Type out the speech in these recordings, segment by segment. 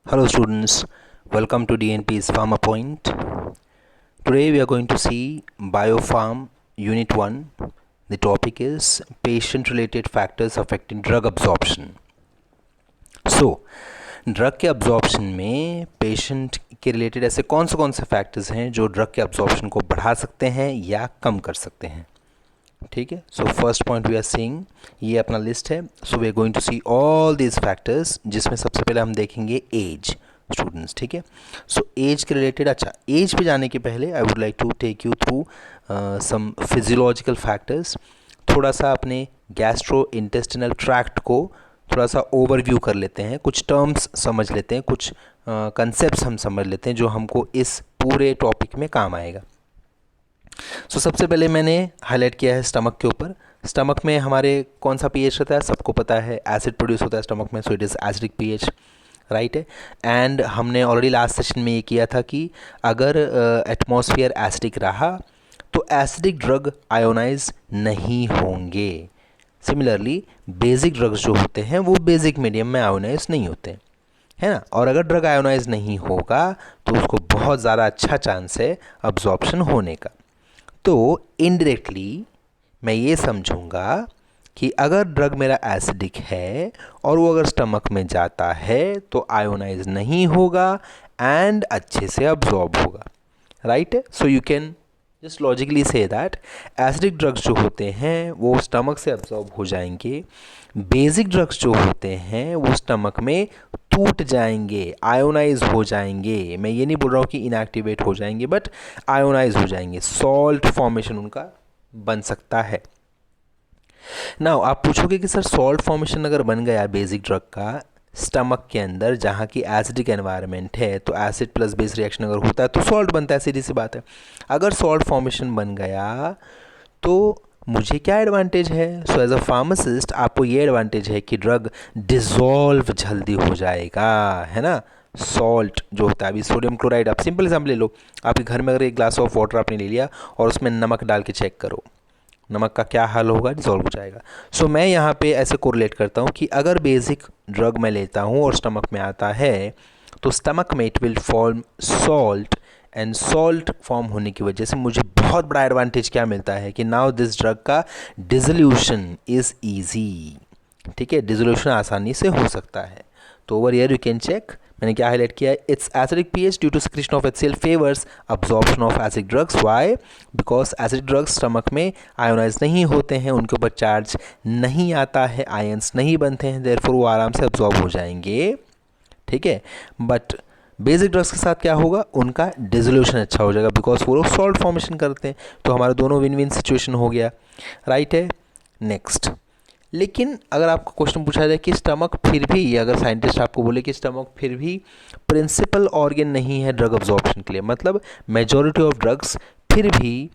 Hello students, welcome to DNP's Pharma Point. Today we are going to see Biopharm Unit 1. The topic is patient related factors affecting drug absorption. Drug के absorption में patient के related ऐसे कौन से factors हैं जो drug के absorption को बढ़ा सकते हैं या कम कर सकते हैं. ठीक है. So first point we are seeing, ये अपना लिस्ट है. So we are going to see all these factors, जिसमें सबसे पहले हम देखेंगे एज. स्टूडेंट्स, ठीक है. सो एज के रिलेटेड, अच्छा एज पे जाने के पहले I would like to take you through some physiological factors. थोड़ा सा अपने गैस्ट्रो इंटेस्टिनल ट्रैक्ट को थोड़ा सा ओवरव्यू कर लेते हैं, कुछ टर्म्स समझ लेते हैं, कुछ कंसेप्ट्स हम समझ लेते हैं जो हमको इस पूरे टॉपिक में काम आएगा. सबसे पहले मैंने हाईलाइट किया है स्टमक के ऊपर. स्टमक में हमारे कौन सा पीएच रहता है, सबको पता है, एसिड प्रोड्यूस होता है स्टमक में, so it is acidic pH, right है. एंड हमने ऑलरेडी लास्ट सेशन में ये किया था कि अगर एटमॉस्फेयर एसिडिक रहा तो एसिडिक ड्रग आयोनाइज नहीं होंगे. सिमिलरली बेसिक ड्रग्स जो होते हैं वो बेसिक मीडियम में आयोनाइज नहीं होते, है ना. और अगर ड्रग आयोनाइज नहीं होगा तो उसको बहुत ज़्यादा अच्छा चांस है अब्जॉर्प्शन होने का. तो इनडायरेक्टली मैं ये समझूंगा कि अगर ड्रग मेरा एसिडिक है और वो अगर स्टमक में जाता है तो आयोनाइज नहीं होगा एंड अच्छे से अब्जॉर्ब होगा, right. So you can just logically say that acidic drugs जो होते हैं वो स्टमक से अब्जॉर्ब हो जाएंगे, बेसिक ड्रग्स जो होते हैं वो स्टमक में टूट जाएंगे, आयोनाइज हो जाएंगे. मैं ये नहीं बोल रहा हूँ कि इनएक्टिवेट हो जाएंगे, बट आयोनाइज हो जाएंगे, सॉल्ट फॉर्मेशन उनका बन सकता है. नाउ आप पूछोगे कि सर सॉल्ट फॉर्मेशन अगर बन गया बेसिक ड्रग का स्टमक के अंदर जहाँ की एसिडिक एनवायरनमेंट है, तो एसिड प्लस बेस रिएक्शन अगर होता है तो सॉल्ट बनता है, सीधी सी बात है. अगर सॉल्ट फॉर्मेशन बन गया तो मुझे क्या एडवांटेज है. सो एज अ फार्मासिस्ट आपको ये एडवांटेज है कि ड्रग डिज़ोल्व जल्दी हो जाएगा, है ना. सॉल्ट जो होता है, अभी सोडियम क्लोराइड, आप सिंपल एग्जाम्पल ले लो. आपके घर में अगर एक ग्लास ऑफ वाटर आपने ले लिया और उसमें नमक डाल के चेक करो, नमक का क्या हाल होगा, डिज़ोल्व हो जाएगा. सो मैं यहाँ पे ऐसे कोरिलेट करता हूँ कि अगर बेसिक ड्रग मैं लेता हूँ और स्टमक में आता है तो स्टमक में it will form salt, and salt form होने की वजह से मुझे बहुत बड़ा एडवांटेज क्या मिलता है कि नाउ दिस ड्रग का डिसोल्यूशन इज़ ईजी. ठीक है, डिसोल्यूशन आसानी से हो सकता है. तो over here you can check, मैंने क्या हाईलाइट किया है, it's acidic pH due to secretion of HCl favours absorption of acidic drugs. Why? Because acidic drugs stomach में आयोनाइज नहीं होते हैं, उनके ऊपर चार्ज नहीं आता है, आयंस नहीं बनते हैं, देयरफॉर वो आराम से अब्जॉर्ब हो जाएंगे. ठीक है. बट बेसिक ड्रग्स के साथ क्या होगा, उनका डिसोल्यूशन अच्छा हो जाएगा बिकॉज वो लोग सॉल्ट फॉर्मेशन करते हैं. तो हमारे दोनों विन विन सिचुएशन हो गया, राइट है. नेक्स्ट, लेकिन अगर आपको क्वेश्चन पूछा जाए कि स्टमक फिर भी, अगर साइंटिस्ट आपको बोले कि स्टमक फिर भी प्रिंसिपल ऑर्गन नहीं है ड्रग अब्जॉर्प्शन के लिए, मतलब मेजॉरिटी ऑफ ड्रग्स फिर भी,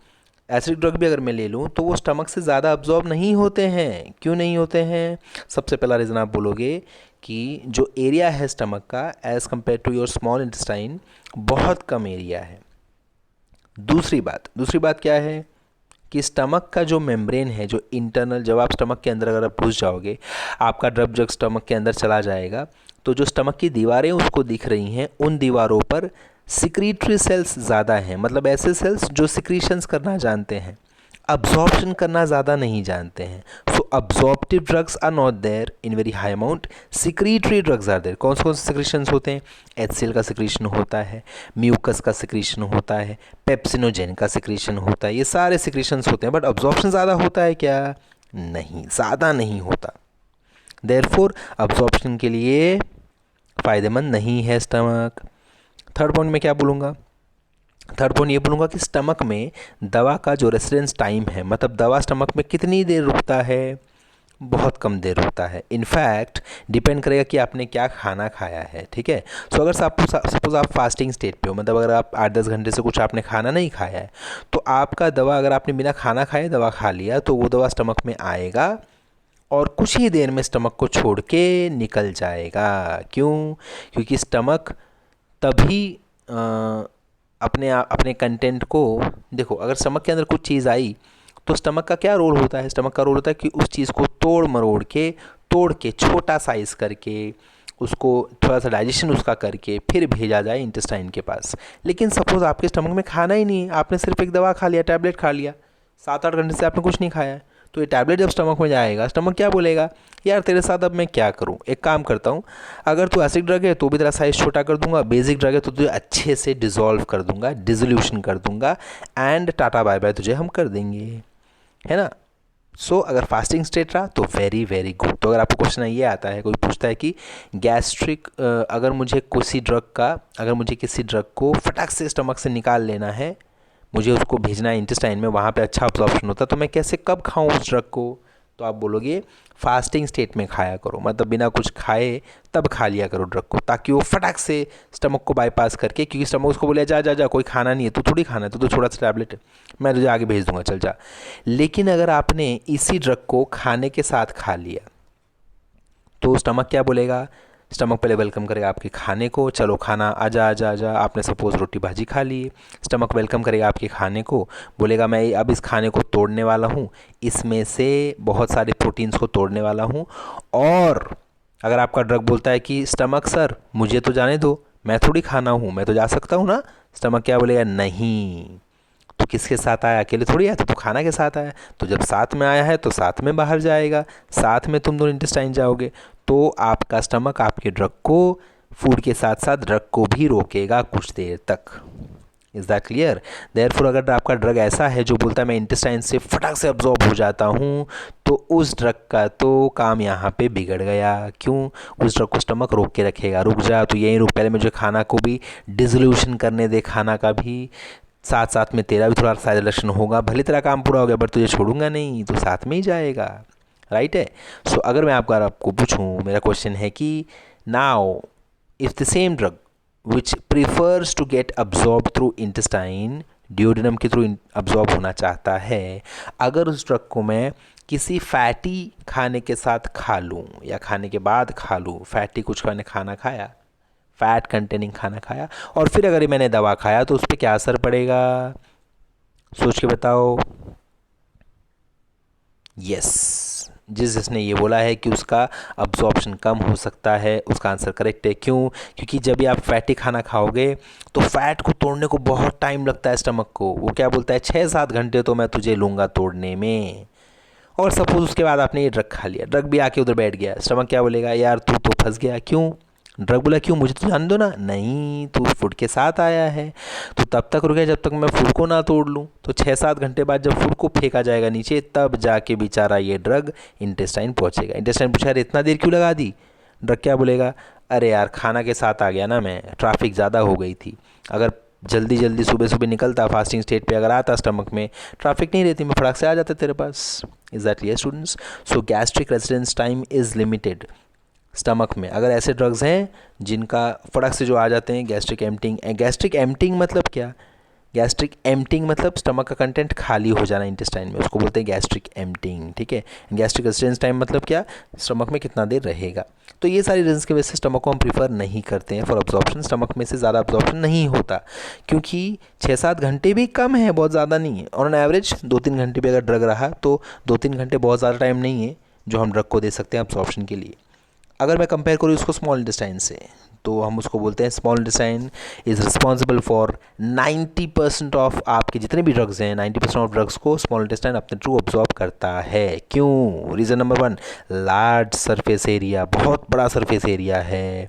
एसिडिक ड्रग भी अगर मैं ले लूँ तो वो स्टमक से ज़्यादा अब्जॉर्ब नहीं होते हैं. क्यों नहीं होते हैं? सबसे पहला रीज़न आप बोलोगे कि जो एरिया है स्टमक का as compare to your small intestine बहुत कम एरिया है. दूसरी बात क्या है कि स्टमक का जो मेम्ब्रेन है, जो इंटरनल, जब आप स्टमक के अंदर अगर आप घुस जाओगे, आपका ड्रग जब स्टमक के अंदर चला जाएगा तो जो स्टमक की दीवारें उसको दिख रही हैं, उन दीवारों पर सिक्रीटरी सेल्स ज़्यादा हैं, मतलब ऐसे सेल्स जो सिक्रीशंस करना जानते हैं, अब्जॉर्प्शन करना ज़्यादा नहीं जानते हैं. So absorptive drugs are not there in very high amount, secretory drugs are there. कौन से सिक्रीशंस होते हैं? HCl का सिक्रीशन होता है, म्यूकस का सिक्रीशन होता है, पेप्सिनोजेन का सिक्रीशन होता है, ये सारे सिक्रीशंस होते हैं. बट अब्जॉर्प्शन ज़्यादा होता है क्या? नहीं, ज़्यादा नहीं होता. देयरफॉर अब्जॉर्प्शन के लिए फ़ायदेमंद नहीं है स्टमक. थर्ड पॉइंट में क्या बोलूँगा? थर्ड पॉइंट ये बोलूँगा कि स्टमक में दवा का जो रेसिडेंस टाइम है, मतलब दवा स्टमक में कितनी देर रुकता है, बहुत कम देर रुकता है. इनफैक्ट डिपेंड करेगा कि आपने क्या खाना खाया है. ठीक है. सो अगर सपोज आप फास्टिंग स्टेट पे हो, मतलब अगर आप 8-10 घंटे से कुछ आपने खाना नहीं खाया है, तो आपका दवा, अगर आपने बिना खाना खाए दवा खा लिया तो वो दवा स्टमक में आएगा और कुछ ही देर में स्टमक को छोड़ के निकल जाएगा. क्यों? क्योंकि स्टमक तभी अपने कंटेंट को, देखो अगर स्टमक के अंदर कुछ चीज़ आई तो स्टमक का क्या रोल होता है? स्टमक का रोल होता है कि उस चीज़ को तोड़ के छोटा साइज़ करके उसको थोड़ा सा डाइजेशन उसका करके फिर भेजा जाए इंटेस्टाइन के पास। लेकिन सपोज़ आपके स्टमक में खाना ही नहीं है, आपने सिर्फ एक दवा खा लिया, टैबलेट खा लिया, 7-8 घंटे से आपने कुछ नहीं खाया है, तो ये टैबलेट जब स्टमक में जाएगा, स्टमक क्या बोलेगा, यार तेरे साथ अब मैं क्या करूँ, एक काम करता हूँ, अगर तू एसिड ड्रग है तो भी तेरा साइज़ छोटा कर दूंगा, बेसिक ड्रग है तो तुझे अच्छे से डिज़ोल्व कर दूंगा, डिसोल्यूशन कर दूंगा, एंड टाटा बाय बाय तुझे हम कर देंगे, है ना। सो अगर फास्टिंग स्टेट रहा तो वेरी वेरी गुड। तो अगर आपको क्वेश्चन ये आता है, कोई पूछता है कि गैस्ट्रिक अगर मुझे किसी ड्रग को फटाक से स्टमक से निकाल लेना है, मुझे उसको भेजना है इंटेस्टाइन में, वहाँ पे अच्छा अब्जॉर्प्शन होता है, तो मैं कैसे कब खाऊं उस ड्रग को, तो आप बोलोगे फास्टिंग स्टेट में खाया करो, मतलब बिना कुछ खाए तब खा लिया करो ड्रग को, ताकि वो फटाक से स्टमक को बाईपास करके, क्योंकि स्टमक उसको बोले जा जा जा, कोई खाना नहीं है, तू थोड़ी खाना है, तो छोटा सा टैबलेट है, मैं तुझे आगे भेज दूंगा, चल जा। लेकिन अगर आपने इसी ड्रग को खाने के साथ खा लिया तो स्टमक क्या बोलेगा, स्टमक पहले वेलकम करेगा आपके खाने को, चलो खाना आजा आजा आजा, आपने सपोज़ रोटी भाजी खा ली, स्टमक वेलकम करेगा आपके खाने को, बोलेगा मैं अब इस खाने को तोड़ने वाला हूँ, इसमें से बहुत सारे प्रोटीन्स को तोड़ने वाला हूँ, और अगर आपका ड्रग बोलता है कि स्टमक सर मुझे तो जाने दो, मैं थोड़ी खाना हूँ, मैं तो जा सकता हूँ ना, स्टमक क्या बोलेगा, नहीं, तो किसके साथ आया, अकेले थोड़ी आया, तो खाना के साथ आया, तो जब साथ में आया है तो साथ में बाहर जाएगा, साथ में तुम दोनों इंटेस्टाइन जाओगे, तो आपका स्टमक आपके ड्रग को, फूड के साथ साथ ड्रग को भी रोकेगा कुछ देर तक। Is that clear. देयरफॉर अगर आपका ड्रग ऐसा है जो बोलता है मैं इंटेस्टाइन से फटाक से अब्जॉर्ब हो जाता हूँ, तो उस ड्रग का तो काम यहाँ पे बिगड़ गया। क्यों, उस ड्रग को स्टमक रोक के रखेगा, रुक जा तो यहीं रुक, पहले मुझे खाना को भी डिसोल्यूशन करने दे, खाना का भी, साथ साथ में तेरा भी थोड़ा साइड इलेक्शन होगा, भले तेरा काम पूरा हो गया बट तुझे छोड़ूंगा नहीं, तो साथ में ही जाएगा, राइट है। सो अगर मैं आपको पूछूं, मेरा क्वेश्चन है कि now if the same drug which prefers to get absorb through intestine, duodenum के थ्रू अब्जॉर्ब होना चाहता है, अगर उस ड्रग को मैं किसी फैटी खाने के साथ खा लूँ या खाने के बाद खा लूँ, फैटी कुछ मैंने खाना खाया, फैट कंटेनिंग खाना खाया, और फिर अगर मैंने दवा खाया तो उस पर क्या असर पड़ेगा, सोच के बताओ। यस, जिसने ये बोला है कि उसका अब्जॉर्प्शन कम हो सकता है, उसका आंसर करेक्ट है। क्यों, क्योंकि जब भी आप फैटी खाना खाओगे तो फैट को तोड़ने को बहुत टाइम लगता है स्टमक को, वो क्या बोलता है 6-7 घंटे तो मैं तुझे लूँगा तोड़ने में। और सपोज उसके बाद आपने ये ड्रग खा लिया, ड्रग भी आके उधर बैठ गया, स्टमक क्या बोलेगा, यार तू तो फंस गया। क्यों, ड्रग बोला क्यों, मुझे तो जान दो ना, नहीं तू फूड के साथ आया है, तो तब तक रुके जब तक मैं फूड को ना तोड़ लूँ, तो 6-7 घंटे बाद जब फूड को फेंका जाएगा नीचे, तब जाके बेचारा ये ड्रग इंटेस्टाइन पहुँचेगा। इंटेस्टाइन पूछा अरे इतना देर क्यों लगा दी, ड्रग क्या बोलेगा, अरे यार खाना के साथ आ गया ना मैं, ट्रैफिक ज़्यादा हो गई थी, अगर जल्दी जल्दी सुबह सुबह निकलता फास्टिंग स्टेट पे, अगर आता स्टमक में ट्रैफिक नहीं रहती, मैं फटाक से आ जाता तेरे पास। Is that clear students. So gastric residence time is limited stomach में, अगर ऐसे ड्रग्स हैं जिनका फटाक से जो आ जाते हैं, गैस्ट्रिक एम्पटिंग। गैस्ट्रिक एम्पटिंग मतलब क्या, गैस्ट्रिक एम्पटिंग मतलब स्टमक का कंटेंट खाली हो जाना इंटेस्टाइन में, उसको बोलते हैं गैस्ट्रिक एम्पटिंग, ठीक है। गैस्ट्रिक रेजिस्टेंस टाइम मतलब क्या, स्टमक में कितना देर रहेगा। तो ये सारी रीजंस की वजह से स्टमक को हम प्रीफर नहीं करते हैं फॉर अब्जॉर्प्शन, स्टमक में से ज़्यादा अब्जॉर्प्शन नहीं होता, क्योंकि 6-7 घंटे भी कम है, बहुत ज़्यादा नहीं है। और ऑन एवरेज 2-3 घंटे भी अगर ड्रग रहा तो 2-3 घंटे बहुत ज़्यादा टाइम नहीं है जो हम ड्रग को दे सकते हैं अब्जॉर्प्शन के लिए। अगर मैं कंपेयर करूँ इसको स्मॉल इंटेस्टाइन से, तो हम उसको बोलते हैं small intestine is responsible for 90% of आपके जितने भी ड्रग्स हैं, 90% ऑफ ड्रग्स को स्मॉल इंटेस्टाइन अपने थ्रू ऑब्जॉर्ब करता है। क्यों, reason number 1, large surface area, बहुत बड़ा सरफेस एरिया है,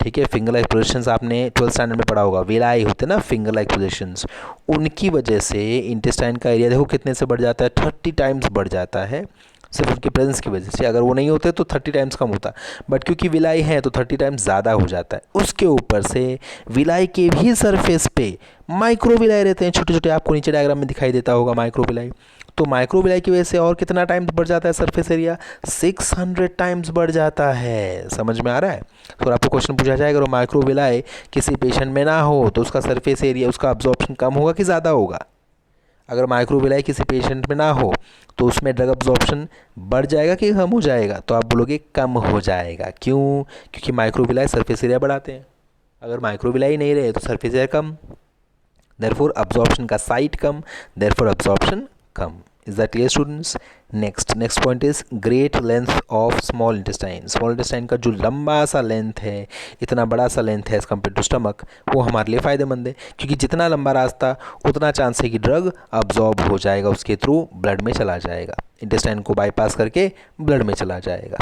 ठीक है। फिंगर लाइक पोजिशंस आपने 12th स्टैंडर्ड में पढ़ा होगा, विलाई होते हैं ना फिंगर लाइक पोजिशंस, उनकी वजह से इंटेस्टाइन का एरिया देखो कितने से बढ़ जाता है, 30 टाइम्स बढ़ जाता है, सिर्फ उनकी प्रेजेंस की वजह से। अगर वो नहीं होते तो 30 टाइम्स कम होता, बट क्योंकि विलाई है तो 30 टाइम्स ज़्यादा हो जाता है। उसके ऊपर से विलाई के भी सरफेस पे माइक्रो विलाई रहते हैं, छोटे छोटे, आपको नीचे डायग्राम में दिखाई देता होगा माइक्रो विलाई। तो माइक्रो विलाई की वजह से और कितना टाइम्स बढ़ जाता है सरफेस एरिया, 600 टाइम्स बढ़ जाता है। समझ में आ रहा है। तो आपको क्वेश्चन पूछा जाएगा अगर माइक्रो विलाई किसी पेशेंट में ना हो तो उसका सरफेस एरिया, उसका अब्जॉर्प्शन कम होगा कि ज़्यादा होगा। अगर माइक्रोविलाई किसी पेशेंट में ना हो तो उसमें ड्रग अब्जॉर्प्शन बढ़ जाएगा कि कम हो जाएगा, तो आप बोलोगे कम हो जाएगा। क्यों, क्योंकि माइक्रोविलाई सरफेस एरिया बढ़ाते हैं, अगर माइक्रोविलाई नहीं रहे तो सरफेस एरिया कम, देयरफॉर अब्जॉर्प्शन का site come, therefore absorption come. Is that clear students? Next point is great length of small intestine. Small intestine का जो लंबा सा लेंथ है, इतना बड़ा सा लेंथ है एज कम्पेयर टू स्टमक, वो हमारे लिए फ़ायदेमंद है, क्योंकि जितना लंबा रास्ता उतना चांस है कि ड्रग अब्जॉर्ब हो जाएगा, उसके थ्रू ब्लड में चला जाएगा, इंटेस्टाइन को बाईपास करके ब्लड में चला जाएगा।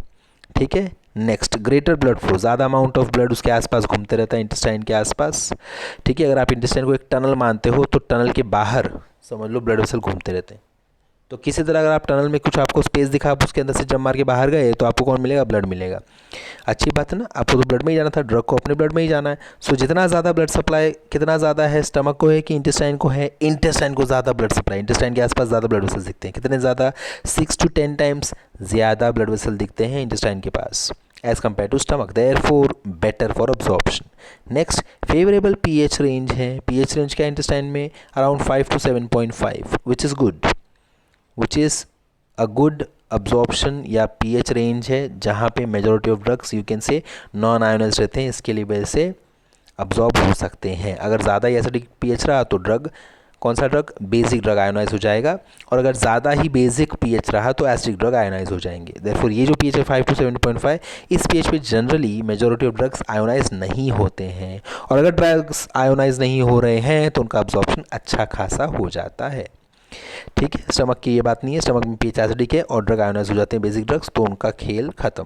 ठीक है। नेक्स्ट, ग्रेटर ब्लड फ्लो, ज़्यादा अमाउंट ऑफ ब्लड उसके आसपास घूमते रहता है, इंटेस्टाइन के आसपास। ठीक है। अगर आप इंटेस्टाइन को एक टनल मानते हो तो टनल के बाहर समझ लो ब्लड वेसल घूमते रहते हैं। तो किसी तरह अगर आप टनल में कुछ आपको स्पेस दिखा, आप उसके अंदर से जंप मार के बाहर गए तो आपको कौन मिलेगा? ब्लड मिलेगा। अच्छी बात है ना, आपको तो ब्लड में ही जाना था, ड्रग को अपने ब्लड में ही जाना है। सो जितना ज़्यादा ब्लड सप्लाई, कितना ज़्यादा है, स्टमक को है कि इंटेस्टाइन को है? इंटेस्टाइन को ज़्यादा ब्लड सप्लाई, इंटेस्टाइन के आसपास ज़्यादा ब्लड वेसल दिखते हैं। कितने ज़्यादा? 6 to 10 टाइम्स ज़्यादा ब्लड वेसल दिखते हैं इंटेस्टाइन के पास as compare to stomach, therefore better for absorption. Next, favourable pH range है। पीएच रेंज क्या इंटेस्टाइन में? Around 5 to 7.5, which is good, which is a good absorption या पीएच रेंज है, जहाँ पे majority of drugs you can say non ionize रहते हैं, इसके लिए वजह से अब्जॉर्ब हो सकते हैं। अगर ज़्यादा ही एसिडिक पीएच रहा तो ड्रग, कौन सा ड्रग? बेसिक ड्रग आयोनाइज हो जाएगा, और अगर ज़्यादा ही बेसिक पीएच रहा तो एसिडिक ड्रग आयोनाइज हो जाएंगे। देयरफॉर ये जो पीएच है 5 to 7.5, इस पीएच पे generally majority of drugs ionize नहीं होते हैं, और अगर ड्रग्स आयोनाइज नहीं हो रहे हैं तो उनका अब्जॉर्प्शन अच्छा खासा हो जाता है। ठीक है। स्टमक की ये बात नहीं है, स्टमक में पीएच एसिडिक है और ड्रग आयोनाइज हो जाते हैं बेसिक ड्रग्स, तो उनका खेल खत्म।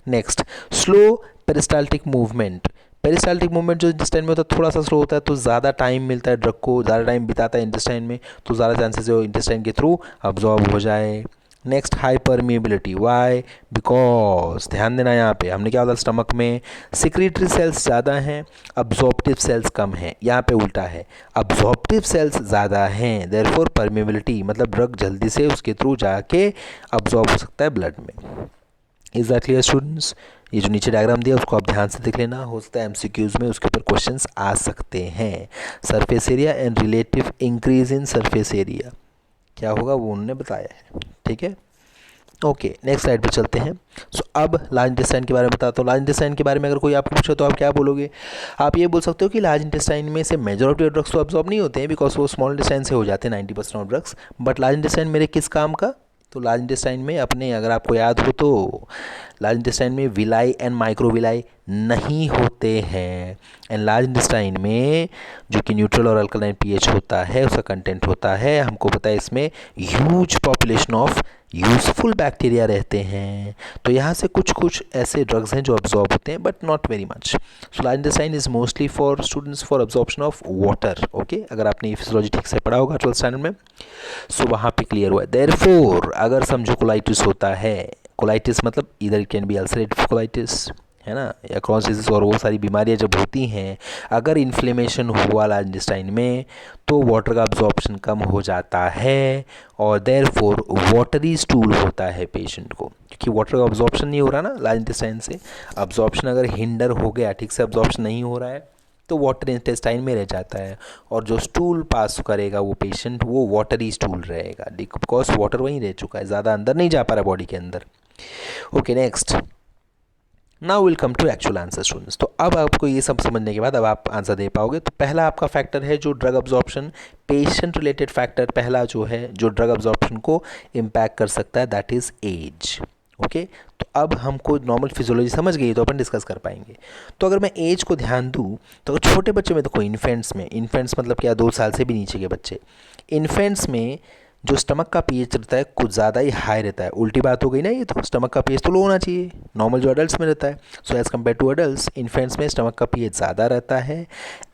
Next, slow peristaltic movement. Peristaltic movement जो इंटेस्टाइन में होता है थोड़ा सा स्लो होता है, तो ज़्यादा टाइम मिलता है ड्रग को, ज़्यादा टाइम बिताता है इंटेस्टाइन में, तो ज़्यादा चांसेस है वो इंटेस्टाइन के थ्रू अब्जॉर्ब हो जाए। Next, high permeability. Why? Because, ध्यान देना यहाँ पे, हमने क्या बोला? स्टमक में सिक्रीटरी सेल्स ज़्यादा हैं, अब्जॉर्प्टिव सेल्स कम हैं। यहाँ पे उल्टा है, अब्जॉर्प्टिव सेल्स ज़्यादा हैं, देयरफॉर परमिएबिलिटी, मतलब ड्रग जल्दी से उसके थ्रू जाके अब्जॉर्ब हो सकता है ब्लड में। Is that clear students? ये जो नीचे डायग्राम दिया उसको आप ध्यान से देख लेना, हो सकता है एमसीक्यूज़ में उसके ऊपर क्वेश्चंस आ सकते हैं। Surface area and relative increase in surface area क्या होगा वो उन्होंने बताया है। ठीक है। ओके, नेक्स्ट स्लाइड पे चलते हैं। सो अब लार्ज इंटेस्टाइन के बारे में बताता हूँ। लार्ज इंटेस्टाइन के बारे में अगर कोई आपको पूछे तो आप क्या बोलोगे? आप ये बोल सकते हो कि लार्ज इंटेस्टाइन में से मेजॉरिटी ऑफ ड्रग्स तो अब्जॉर्ब नहीं होते हैं, बिकॉज वो स्मॉल इंटेस्टाइन से हो जाते हैं 90% of drugs. But large intestine मेरे किस काम का? तो लार्ज इंटेस्टाइन में अपने, अगर आपको याद हो तो लार्ज इंटेस्टाइन में विलाई एंड माइक्रोविलाई नहीं होते हैं, एंड लार्ज इंटेस्टाइन में जो कि न्यूट्रल और अल्कलाइन पीएच होता है, उसका कंटेंट होता है, हमको पता है इसमें huge population of useful bacteria रहते हैं। तो यहाँ से कुछ कुछ ऐसे ड्रग्स हैं जो अब्जॉर्ब होते हैं, but not very much. So large intestine is mostly for students for absorption of water. Okay, अगर आपने ये फिजियोलॉजी ठीक से पढ़ा होगा 12th स्टैंडर्ड में, सो वहाँ पे क्लियर हुआ है। देयरफॉर अगर समझो कोलाइटिस होता है, कोलाइटिस मतलब इधर it can be ulcerative colitis, है ना, या क्रॉस डिजीज और वो सारी बीमारियां जब होती हैं, अगर इन्फ्लेमेशन हुआ लार्ज इंटेस्टाइन में तो वाटर का अब्जॉर्प्शन कम हो जाता है, और देयरफॉर वाटरी स्टूल होता है पेशेंट को, क्योंकि वाटर का अब्जॉर्प्शन नहीं हो रहा ना लार्ज इंटेस्टाइन से। अब्जॉर्प्शन अगर हिंडर हो गया, ठीक से अब्जॉर्प्शन नहीं हो रहा है, तो वाटर इंटेस्टाइन में रह जाता है, और जो स्टूल पास करेगा वो पेशेंट, वो वाटरी स्टूल रहेगा, बिकॉज वाटर वहीं रह चुका है, ज़्यादा अंदर नहीं जा पा रहा बॉडी के अंदर। Okay, next, now will come to actual answer students. तो अब आपको ये सब समझने के बाद अब आप आंसर दे पाओगे। तो पहला आपका फैक्टर है जो drug absorption, patient related factor पहला जो है जो ड्रग अब्जॉर्प्शन को इम्पैक्ट कर सकता है, दैट इज़ एज। ओके, तो अब हमको नॉर्मल फिजियोलॉजी समझ गई तो अपन डिस्कस कर पाएंगे। तो अगर मैं एज को ध्यान दूँ तो अगर छोटे बच्चे में, देखो इन्फेंट्स में, इन्फेंट्स मतलब क्या, 2 साल से भी नीचे के बच्चे, इन्फेंट्स में जो स्टमक का पीएच रहता है कुछ ज़्यादा ही हाई रहता है। उल्टी बात हो गई ना ये, तो स्टमक का पीएच तो लो होना चाहिए, नॉर्मल जो अडल्ट्स में रहता है। So as compare to adults, infants में स्टमक का पीएच ज़्यादा रहता है,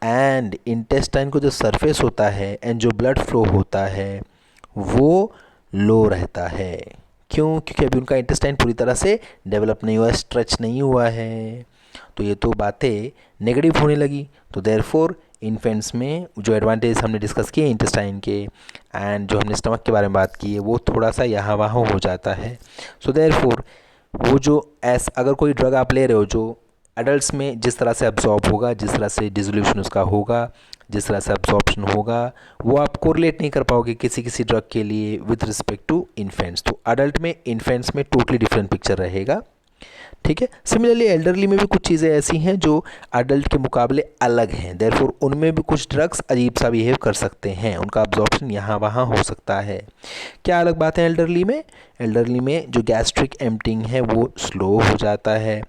एंड इंटेस्टाइन को जो सरफेस होता है एंड जो ब्लड फ्लो होता है वो लो रहता है। क्यों? क्योंकि अभी उनका इंटेस्टाइन पूरी तरह से डेवलप नहीं हुआ है, स्ट्रेच नहीं हुआ है। तो ये तो बातें नेगेटिव होने लगी। तो देयरफॉर इन्फेंट्स में जो एडवांटेज हमने डिस्कस किए इंटेस्टाइन के, एंड जो हमने स्टमक के बारे में बात की है, वो थोड़ा सा यहाँ वहाँ हो जाता है। सो देयरफॉर वो जो अगर कोई ड्रग आप ले रहे हो जो एडल्ट्स में जिस तरह से अब्जॉर्ब होगा, जिस तरह से डिसोल्यूशन उसका होगा, जिस तरह से अब्जॉर्प्शन होगा, वो आप कोरिलेट नहीं कर पाओगे किसी किसी ड्रग के लिए विथ रिस्पेक्ट टू इन्फेंट्स। तो अडल्ट में, इन्फेंट्स में टोटली डिफरेंट पिक्चर रहेगा। ठीक है। सिमिलरली एल्डरली में भी कुछ चीज़ें ऐसी हैं जो अडल्ट के मुकाबले अलग हैं, देयरफॉर उनमें भी कुछ ड्रग्स अजीब सा बिहेव कर सकते हैं, उनका अब्जॉर्प्शन यहाँ वहाँ हो सकता है। क्या अलग बात है एल्डरली में? एल्डरली में जो गैस्ट्रिक एम्प्टिंग है वो स्लो हो जाता है,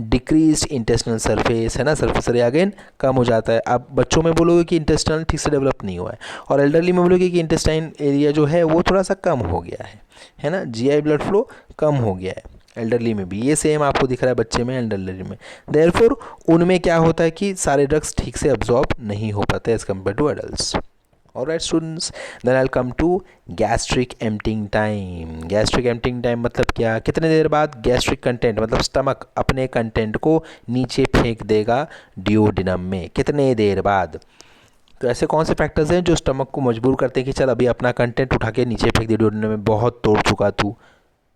डिक्रीज इंटेस्टिनल सरफेस है ना, सरफेस एरिया अगेन कम हो जाता है। आप बच्चों में बोलोगे कि इंटेस्टिनल ठीक से डेवलप नहीं हुआ है, और एल्डरली में बोलोगे कि इंटेस्टाइन एरिया जो है वो थोड़ा सा कम हो गया है ना, जीआई ब्लड फ्लो कम हो गया है। एल्डरली में भी ये सेम आपको दिख रहा है बच्चे में, एल्डरली में। देयरफॉर उनमें क्या होता है कि सारे ड्रग्स ठीक से अब्जॉर्ब नहीं हो पाते as compare to adults. Alright students, then I come to gastric emptying time. Gastric emptying time मतलब क्या? कितने देर बाद गैस्ट्रिक कंटेंट मतलब स्टमक अपने कंटेंट को नीचे फेंक देगा डिओडिनम में, कितने देर बाद? तो ऐसे कौन से फैक्टर्स हैं जो स्टमक को मजबूर करते हैं कि चल अभी अपना कंटेंट उठा के नीचे फेंक दे डिओडिनम में, बहुत तोड़ चुका तू।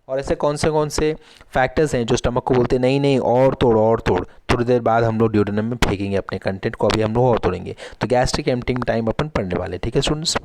और ऐसे कौन से फैक्टर्स हैं जो स्टमक को बोलते हैं नहीं नहीं और तोड़ थोड़ी देर बाद हम लोग डिओडिनम में फेंकेंगे अपने कंटेंट को, अभी हम लोग और तोड़ेंगे। तो गैस्ट्रिक एम्प्टिंग टाइम अपन पढ़ने वाले, ठीक है students.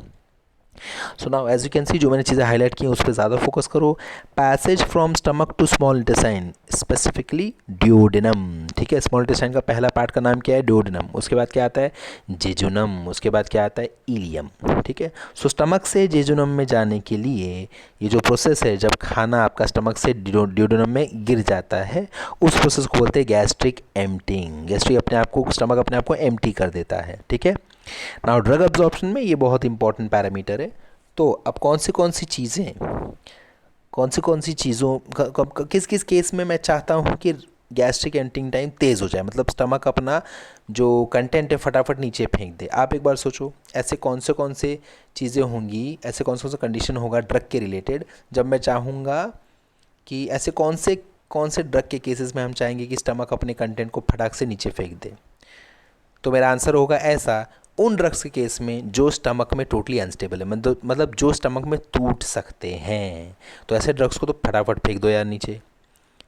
So now as you can see, जो मैंने चीज़ें हाईलाइट की उस पर ज़्यादा फोकस करो। Passage from stomach to small intestine, specifically duodenum, ठीक है। स्मॉल इंटेस्टाइन का पहला पार्ट का नाम क्या है? डिओडिनम। उसके बाद क्या आता है? जेजुनम। उसके बाद क्या आता है? इलियम, ठीक है। सो स्टमक से जेजुनम में जाने के लिए ये जो प्रोसेस है, जब खाना आपका स्टमक से डिओडिनम में गिर जाता है, उस प्रोसेस को बोलते हैं गैस्ट्रिक एम्प्टिंग। गैस्ट्रिक अपने आप को, स्टमक अपने आप को एम्प्टी कर देता है, ठीक है। नाउ ड्रग अब्जॉर्प्शन में ये बहुत इंपॉर्टेंट पैरामीटर है। तो अब कौन सी चीज़ें, कौन सी चीज़ों किस किस केस में मैं चाहता हूँ कि गैस्ट्रिक एम्प्टिंग टाइम तेज़ हो जाए, मतलब स्टमक अपना जो कंटेंट है फटाफट नीचे फेंक दे। आप एक बार सोचो, ऐसे कौन से चीज़ें होंगी, ऐसे कौन सा कंडीशन होगा ड्रग के रिलेटेड, जब मैं चाहूँगा कि ऐसे कौन से ड्रग के केसेस में हम चाहेंगे कि स्टमक अपने कंटेंट को फटाक से नीचे फेंक दे? तो मेरा आंसर होगा ऐसा, उन ड्रग्स के केस में जो स्टमक में टोटली अनस्टेबल है, मतलब जो स्टमक में टूट सकते हैं, तो ऐसे ड्रग्स को तो फटाफट फेंक दो यार नीचे,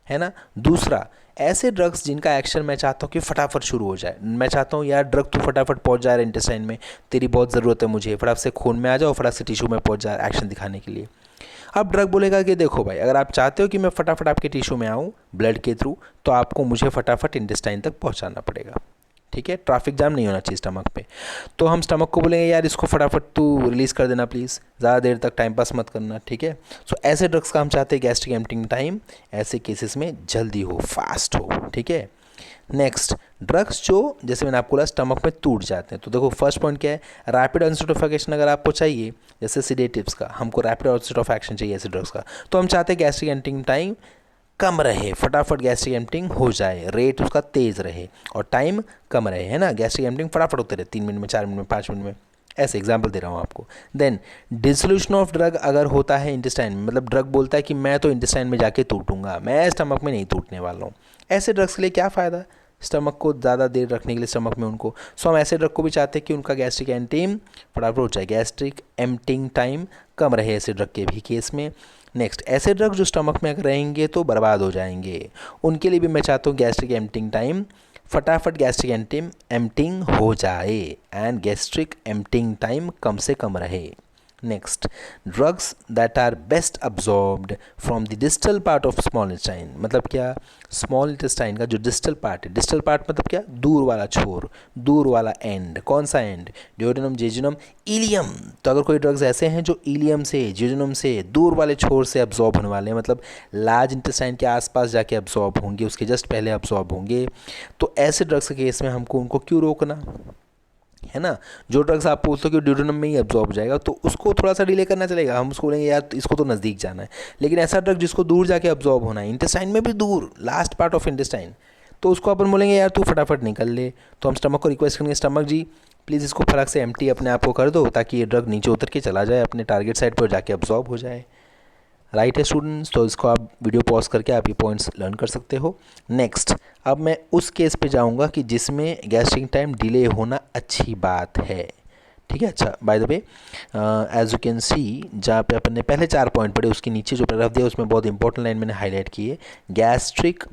है ना। दूसरा, ऐसे ड्रग्स जिनका एक्शन मैं चाहता हूँ कि फटाफट शुरू हो जाए, मैं चाहता हूँ यार ड्रग तू फटाफट पहुँच जा रहा है इंटेस्टाइन में, तेरी बहुत ज़रूरत है मुझे, फटाफट से खून में आ जाओ, फटाफट से टिश्यू में पहुँच जा, एक्शन दिखाने के लिए। अब ड्रग बोलेगा कि देखो भाई, अगर आप चाहते हो कि मैं फटाफट आपके टिश्यू में आऊँ ब्लड के थ्रू, तो आपको मुझे फटाफट इंटेस्टाइन तक पहुँचाना पड़ेगा, ठीक है। ट्रैफिक जाम नहीं होना चाहिए स्टमक पे। तो हम स्टमक को बोलेंगे यार इसको फटाफट तू रिलीज़ कर देना प्लीज़, ज़्यादा देर तक टाइम पास मत करना, ठीक है। सो ऐसे ड्रग्स का हम चाहते हैं गैस्ट्रिक एम्प्टिंग टाइम ऐसे केसेस में जल्दी हो, फास्ट हो, ठीक है। नेक्स्ट, ड्रग्स जो जैसे मैंने आपको बोला स्टमक में टूट जाते हैं, तो देखो फर्स्ट पॉइंट क्या है? रैपिड ऑनसेट ऑफ एक्शन अगर आपको चाहिए, जैसे सिडेटिव्स का हमको रैपिड ऑनसेट ऑफ एक्शन चाहिए ऐसे ड्रग्स का, तो हम चाहते हैं गैस्ट्रिक एम्प्टिंग टाइम कम रहे, फटाफट गैस्ट्रिक एम्प्टिंग हो जाए, रेट उसका तेज़ रहे और टाइम कम रहे, है ना। गैस्ट्रिक एम्प्टिंग फटाफट होते रहे, 3 मिनट में, 4 मिनट में, 5 मिनट में, ऐसे एग्जांपल दे रहा हूँ आपको। देन डिसोल्यूशन ऑफ ड्रग अगर होता है इंटेस्टाइन में, मतलब ड्रग बोलता है कि मैं तो इंटेस्टाइन में जाके टूटूंगा, मैं स्टमक में नहीं टूटने वाला हूँ, ऐसे ड्रग्स के लिए क्या फ़ायदा स्टमक को ज़्यादा देर रखने के लिए स्टमक में उनको। सो हम ऐसे ड्रग को भी चाहते हैं कि उनका गैस्ट्रिक एम्प्टिंग फटाफट हो जाए, गैस्ट्रिक एम्प्टिंग टाइम कम रहे ऐसे ड्रग के भी केस में। नेक्स्ट, ऐसे ड्रग जो स्टमक में अगर रहेंगे तो बर्बाद हो जाएंगे, उनके लिए भी मैं चाहता हूँ गैस्ट्रिक एम्प्टिंग टाइम फटाफट गैस्ट्रिक एम्प्टिंग हो जाए एंड गैस्ट्रिक एम्प्टिंग टाइम कम से कम रहे। Next, drugs that are best absorbed from the distal part of small intestine, मतलब क्या? स्मॉल इंटेस्टाइन का जो डिस्टल पार्ट है, डिस्टल पार्ट मतलब क्या? दूर वाला छोर, दूर वाला एंड। कौन सा एंड? Duodenum, jejunum, ilium. तो अगर कोई ड्रग्स ऐसे हैं जो इलियम से, जेजुनम से, दूर वाले छोर से अब्जॉर्ब होने वाले हैं, मतलब लार्ज इंटेस्टाइन के आसपास जाके अब्जॉर्ब होंगे, उसके जस्ट पहले अब्जॉर्ब होंगे, तो ऐसे ड्रग्स के केस में हमको उनको क्यों रोकना, है ना। जो ड्रग्स आप बोलते हो कि ड्यूडेनम में ही अब्जॉर्ब हो जाएगा, तो उसको थोड़ा सा डिले करना चलेगा, हम उसको बोलेंगे यार इसको तो नज़दीक जाना है। लेकिन ऐसा ड्रग जिसको दूर जाके अब्जॉर्ब होना है, इंटेस्टाइन में भी दूर, लास्ट पार्ट ऑफ इंटेस्टाइन, तो उसको अपन बोलेंगे यार तू फटाफट निकल ले। तो हम स्टमक को रिक्वेस्ट करेंगे, स्टमक जी प्लीज़ इसको फटाक से एम्प्टी अपने आप को कर दो, ताकि ये ड्रग नीचे उतर के चला जाए, अपने टारगेट साइड पर जाके अब्जॉर्ब हो जाए। राइट है स्टूडेंट्स, तो इसको आप वीडियो पॉज करके आप ये पॉइंट्स लर्न कर सकते हो। नेक्स्ट, अब मैं उस केस पे जाऊंगा कि जिसमें गैस्ट्रिक टाइम डिले होना अच्छी बात है, ठीक है। अच्छा, by the way as you can see, जहाँ पे अपन ने पहले 4 पॉइंट पढ़े, उसके नीचे जो पैराग्राफ दिया उसमें बहुत इंपॉर्टेंट लाइन मैंने हाईलाइट की है, गैस्ट्रिक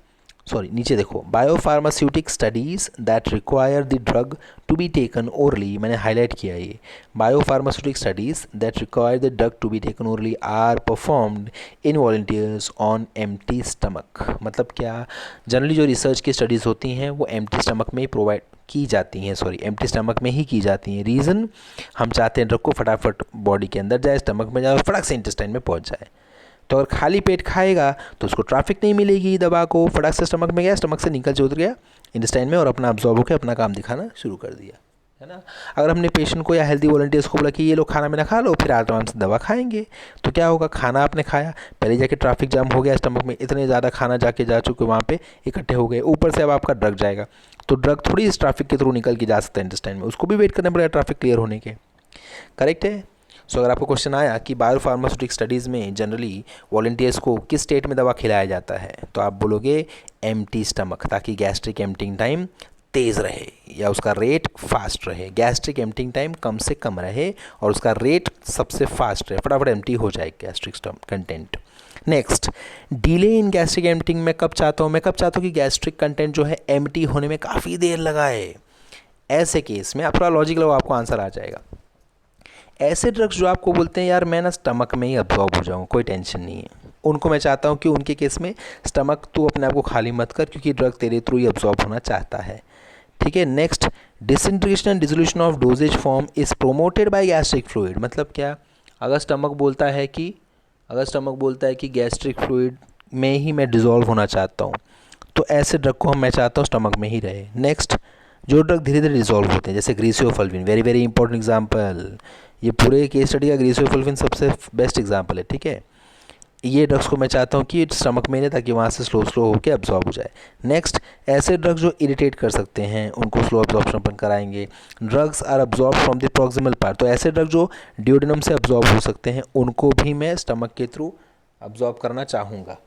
सॉरी नीचे देखो, biopharmaceutic studies that require the drug to be taken orally, मैंने हाईलाइट किया ये, biopharmaceutic studies that require the drug to be taken orally are performed in volunteers on empty stomach. मतलब क्या, generally जो research की studies होती हैं वो एम्प्टी स्टमक में ही प्रोवाइड की जाती हैं, एम्प्टी स्टमक में ही की जाती हैं। रीज़न, हम चाहते हैं ड्रग को फटाफट बॉडी के अंदर जाए, स्टमक में जाए और फटाक से इंटेस्टाइन में पहुंच जाए। तो अगर खाली पेट खाएगा तो उसको ट्रैफिक नहीं मिलेगी, दवा को फटाक से स्टमक में गया, स्टमक से निकल उतर गया इंटेस्टाइन में और अपना अब्जॉर्ब होकर अपना काम दिखाना शुरू कर दिया, है ना। अगर हमने पेशेंट को या हेल्दी वॉलंटियर्स को बोला कि ये लोग खाना में ना खा लो, फिर आराम से दवा खाएंगे, तो क्या होगा, खाना आपने खाया, पहले जाके ट्रैफिक जाम हो गया स्टमक में, इतने ज़्यादा खाना जा चुके वहाँ पे इकट्ठे हो गए, ऊपर से अब आपका ड्रग जाएगा, तो ड्रग थोड़ी इस ट्रैफिक के थ्रू निकल के जा सकता है इंटेस्टाइन में, उसको भी वेट करना पड़ेगा ट्रैफिक क्लियर होने के। करेक्ट है। सो अगर आपको क्वेश्चन आया कि बायोफार्मास्यूटिक स्टडीज़ में जनरली वॉलंटियर्स को किस स्टेट में दवा खिलाया जाता है, तो आप बोलोगे एम्प्टी स्टमक, ताकि गैस्ट्रिक एम्प्टिंग टाइम तेज़ रहे या उसका रेट फास्ट रहे, गैस्ट्रिक एम्प्टिंग टाइम कम से कम रहे और उसका रेट सबसे फास्ट रहे, फटाफट एम्प्टी हो जाए gastric content. Next, delay in gastric emptying मैं कब चाहता हूँ, कि गैस्ट्रिक कंटेंट जो है एम्प्टी होने में काफ़ी देर लगाए। ऐसे केस में आप थोड़ा लॉजिक लगाओ, आपको आंसर आ जाएगा। ऐसे ड्रग्स जो आपको बोलते हैं यार मैं ना स्टमक में ही अब्जॉर्ब हो जाऊँ, कोई टेंशन नहीं है, उनको मैं चाहता हूँ कि उनके केस में स्टमक तो अपने आप को खाली मत कर, क्योंकि ड्रग तेरे थ्रू ही अब्जॉर्ब होना चाहता है। ठीक है। Next, disintegration and dissolution of doses form is promoted by gastric fluid. मतलब क्या, अगर स्टमक बोलता है कि गैस्ट्रिक फ्लूइड में ही मैं डिज़ोल्व होना चाहता हूँ, तो ऐसे ड्रग को मैं चाहता हूँ स्टमक में ही रहे। नेक्स्ट, जो ड्रग धीरे धीरे डिजॉल्व होते हैं, जैसे ग्रीसियोफल्विन, वेरी वेरी इंपॉर्टेंट एग्जांपल, ये पूरे केस स्टडी का ग्रीसियोफल्विन सबसे बेस्ट एग्जांपल है। ठीक है, ये ड्रग्स को मैं चाहता हूँ कि स्टमक में रहे, ताकि वहाँ से स्लो होकर अब्जॉर्ब हो जाए। नेक्स्ट, ऐसे ड्रग्स जो इरिटेट कर सकते हैं उनको स्लो अब्जॉर्प्शन अपन कराएंगे। Drugs are absorb from the proximal part, तो ऐसे ड्रग जो ड्यूडेनम से अब्जॉर्ब हो सकते हैं उनको भी मैं स्टमक के थ्रू अब्जॉर्ब करना चाहूँगा।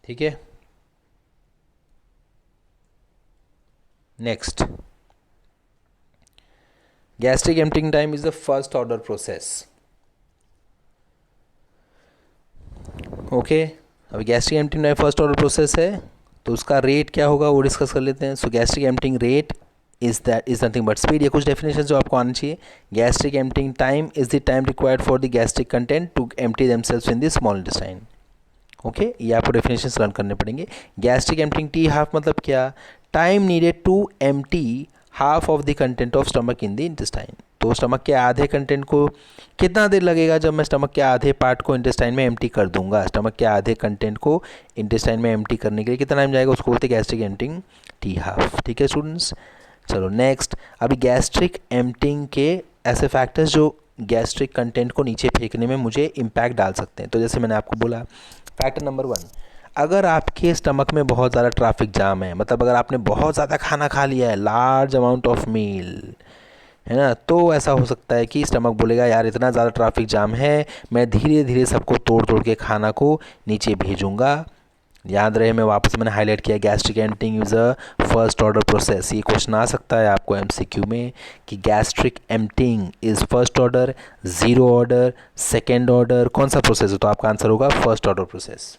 ठीक है। Next, gastric emptying time is the first order process. Okay, अब gastric emptying time first order process है, तो उसका रेट क्या होगा वो डिस्कस कर लेते हैं। So gastric emptying rate is nothing but speed. ये कुछ डेफिनेशन जो आपको आना चाहिए। Gastric emptying time is the time required for the gastric content to empty themselves in the small intestine. Okay, ये आपको डेफिनेशन लर्न करने पड़ेंगे। गैस्ट्रिक एम्प्टिंग टी हाफ मतलब क्या, time needed to empty half of the content of stomach in the intestine. तो stomach के आधे content को कितना देर लगेगा, जब मैं स्टमक के आधे पार्ट को इंटेस्टाइन में एम्प्टी कर दूंगा, स्टमक के आधे कंटेंट को इंटेस्टाइन में एम्प्टी करने के लिए कितना टाइम जाएगा, उसको बोलते हैं गैस्ट्रिक एम्प्टिंग टी हाफ। ठीक है स्टूडेंट्स, चलो नेक्स्ट। अभी गैस्ट्रिक एम्प्टिंग के ऐसे फैक्टर्स जो गैस्ट्रिक कंटेंट को नीचे फेंकने में मुझे इम्पैक्ट डाल सकते हैं। तो जैसे मैंने आपको बोला, फैक्टर नंबर 1, अगर आपके स्टमक में बहुत ज़्यादा ट्रैफिक जाम है, मतलब अगर आपने बहुत ज़्यादा खाना खा लिया है, लार्ज अमाउंट ऑफ मील, है ना, तो ऐसा हो सकता है कि स्टमक बोलेगा यार इतना ज़्यादा ट्रैफिक जाम है, मैं धीरे धीरे सबको तोड़ तोड़ के खाना को नीचे भेजूंगा। याद रहे, मैं वापस मैंने हाईलाइट किया, gastric emptying is a first order process. ये क्वेश्चन आ सकता है आपको एमसीक्यू में कि gastric emptying is first order, zero order, second order, कौन सा प्रोसेस है, तो आपका आंसर होगा फर्स्ट ऑर्डर प्रोसेस।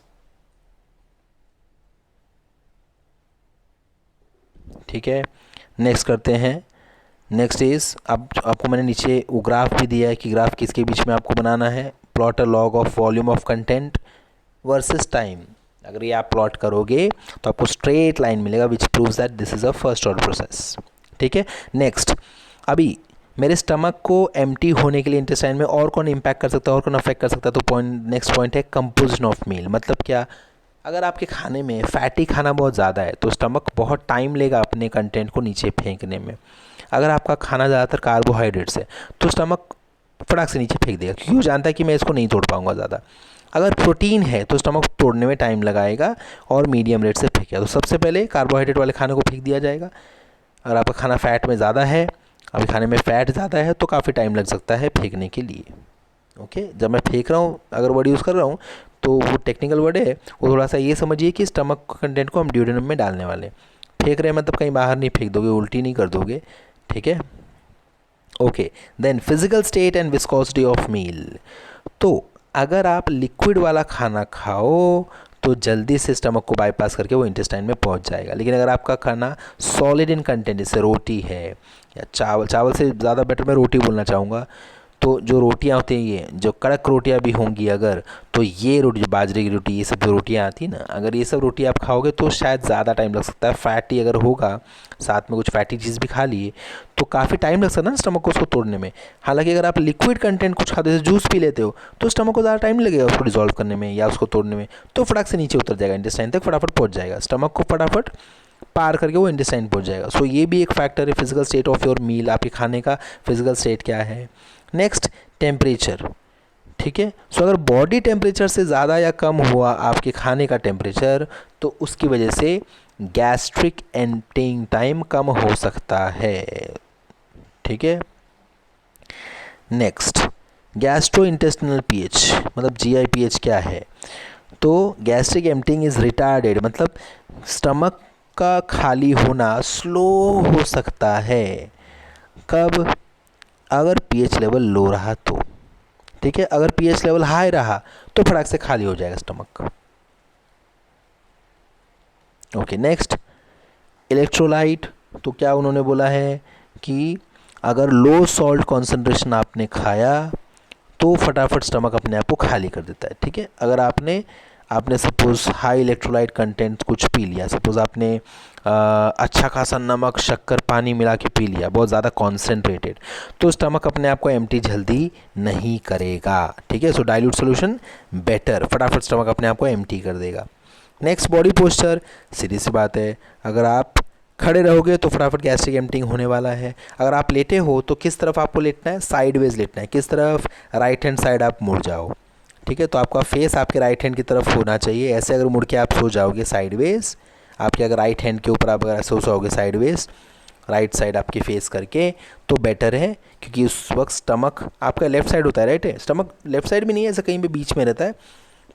ठीक है, नेक्स्ट करते हैं। नेक्स्ट इज़, अब आपको मैंने नीचे वो ग्राफ भी दिया है कि ग्राफ किसके बीच में आपको बनाना है, plot a log of volume of content versus time. अगर ये आप प्लॉट करोगे तो आपको स्ट्रेट लाइन मिलेगा which proves that this is a first order process. ठीक है, नेक्स्ट, अभी मेरे स्टमक को एम्प्टी होने के लिए इंटेस्टाइन में और कौन इम्पैक्ट कर सकता है, और कौन अफेक्ट कर सकता है, तो पॉइंट नेक्स्ट पॉइंट है कंपोजिशन ऑफ मील। मतलब क्या, अगर आपके खाने में फैटी खाना बहुत ज़्यादा है तो स्टमक बहुत टाइम लेगा अपने कंटेंट को नीचे फेंकने में। अगर आपका खाना ज़्यादातर कार्बोहाइड्रेट्स है तो स्टमक फटाक से नीचे फेंक देगा, क्योंकि वो जानता है कि मैं इसको नहीं तोड़ पाऊंगा ज़्यादा। अगर प्रोटीन है तो स्टमक तोड़ने में टाइम लगाएगा और मीडियम रेट से फेंकेगा। तो सबसे पहले कार्बोहाइड्रेट वाले खाने को फेंक दिया जाएगा। अगर आपका खाना फैट में ज़्यादा है, अभी खाने में फ़ैट ज़्यादा है, तो काफ़ी टाइम लग सकता है फेंकने के लिए। ओके, जब मैं फेंक रहा हूँ, अगर वर्ड यूज़ कर रहा हूँ तो वो टेक्निकल वर्ड है, वो थोड़ा सा ये समझिए कि स्टमक कंटेंट को हम ड्यूडेनम में डालने वाले। फेंक रहे हैं मतलब कहीं बाहर नहीं फेंक दोगे, उल्टी नहीं कर दोगे। ठीक है, okay. Then physical state and viscosity of meal. तो अगर आप लिक्विड वाला खाना खाओ तो जल्दी से स्टमक को बाईपास करके वो इंटेस्टाइन में पहुंच जाएगा। लेकिन अगर आपका खाना सॉलिड इन कंटेंट, जैसे रोटी है या चावल, चावल से ज़्यादा बेटर मैं रोटी बोलना चाहूँगा, तो जो रोटियां होती हैं, ये जो कड़क रोटियां भी होंगी अगर, तो ये रोटी, जो बाजरे की रोटी, ये सब जो रोटियां आती हैं ना, अगर ये सब रोटी आप खाओगे तो शायद ज़्यादा टाइम लग सकता है। फैटी अगर होगा, साथ में कुछ फैटी चीज़ भी खा लिए, तो काफ़ी टाइम लग सकता है ना स्टमक को उसको तोड़ने में। हालांकि अगर आप लिक्विड कंटेंट कुछ खाते, जैसे जूस पी लेते हो, तो स्टमक को ज़्यादा टाइम लगेगा उसको डिजोल्व करने में या उसको तोड़ने में, तो फटाक से नीचे उतर जाएगा, इंटेस्टाइन तक फटाफट पहुँच जाएगा, स्टमक को फटाफट पार करके वो इंटेस्टाइन पहुँच जाएगा। सो ये भी एक फैक्टर है, physical state of your meal, आपके खाने का फिजिकल स्टेट क्या है। नेक्स्ट, टेम्परेचर, ठीक है। सो अगर बॉडी टेम्परेचर से ज़्यादा या कम हुआ आपके खाने का टेम्परेचर, तो उसकी वजह से गैस्ट्रिक एम्प्टिंग टाइम कम हो सकता है, ठीक है। नेक्स्ट, गैस्ट्रो इंटेस्टिनल पीएच, मतलब जीआई पीएच क्या है। तो गैस्ट्रिक एम्प्टिंग इज़ रिटार्डेड, मतलब स्टमक का खाली होना स्लो हो सकता है। कब? अगर पीएच लेवल लो रहा तो, ठीक है। अगर पीएच लेवल हाई रहा तो फटाक से खाली हो जाएगा स्टमक। Okay, next, electrolyte. तो क्या उन्होंने बोला है कि अगर लो सॉल्ट कॉन्सेंट्रेशन आपने खाया तो फटाफट स्टमक अपने आप को खाली कर देता है, ठीक है। अगर आपने सपोज हाई इलेक्ट्रोलाइट कंटेंट कुछ पी लिया, सपोज आपने अच्छा खासा नमक शक्कर पानी मिला के पी लिया, बहुत ज़्यादा कॉन्सेंट्रेटेड, तो स्टमक अपने आप को एम्प्टी जल्दी नहीं करेगा, ठीक है। सो डाइल्यूट सोल्यूशन बेटर, फटाफट स्टमक अपने आप को एम्प्टी कर देगा। नेक्स्ट, बॉडी पोस्चर, सीधी सी बात है, अगर आप खड़े रहोगे तो फटाफट गैस्ट्रिक एम्प्टिंग होने वाला है। अगर आप लेटे हो तो किस तरफ आपको लेटना है? साइडवेज लेटना है। किस तरफ? राइट हैंड साइड आप मुड़ जाओ, ठीक है। तो आपका फेस आपके राइट हैंड की तरफ होना चाहिए। ऐसे अगर मुड़ के आप सो जाओगे साइडवेज, आपके अगर राइट हैंड के ऊपर आप अगर ऐसे सोओगे साइडवेज, राइट साइड आपकी फेस करके, तो बेटर है, क्योंकि उस वक्त स्टमक आपका लेफ्ट साइड होता है, राइट है। स्टमक लेफ्ट साइड भी नहीं है, ऐसा कहीं भी बीच में रहता है।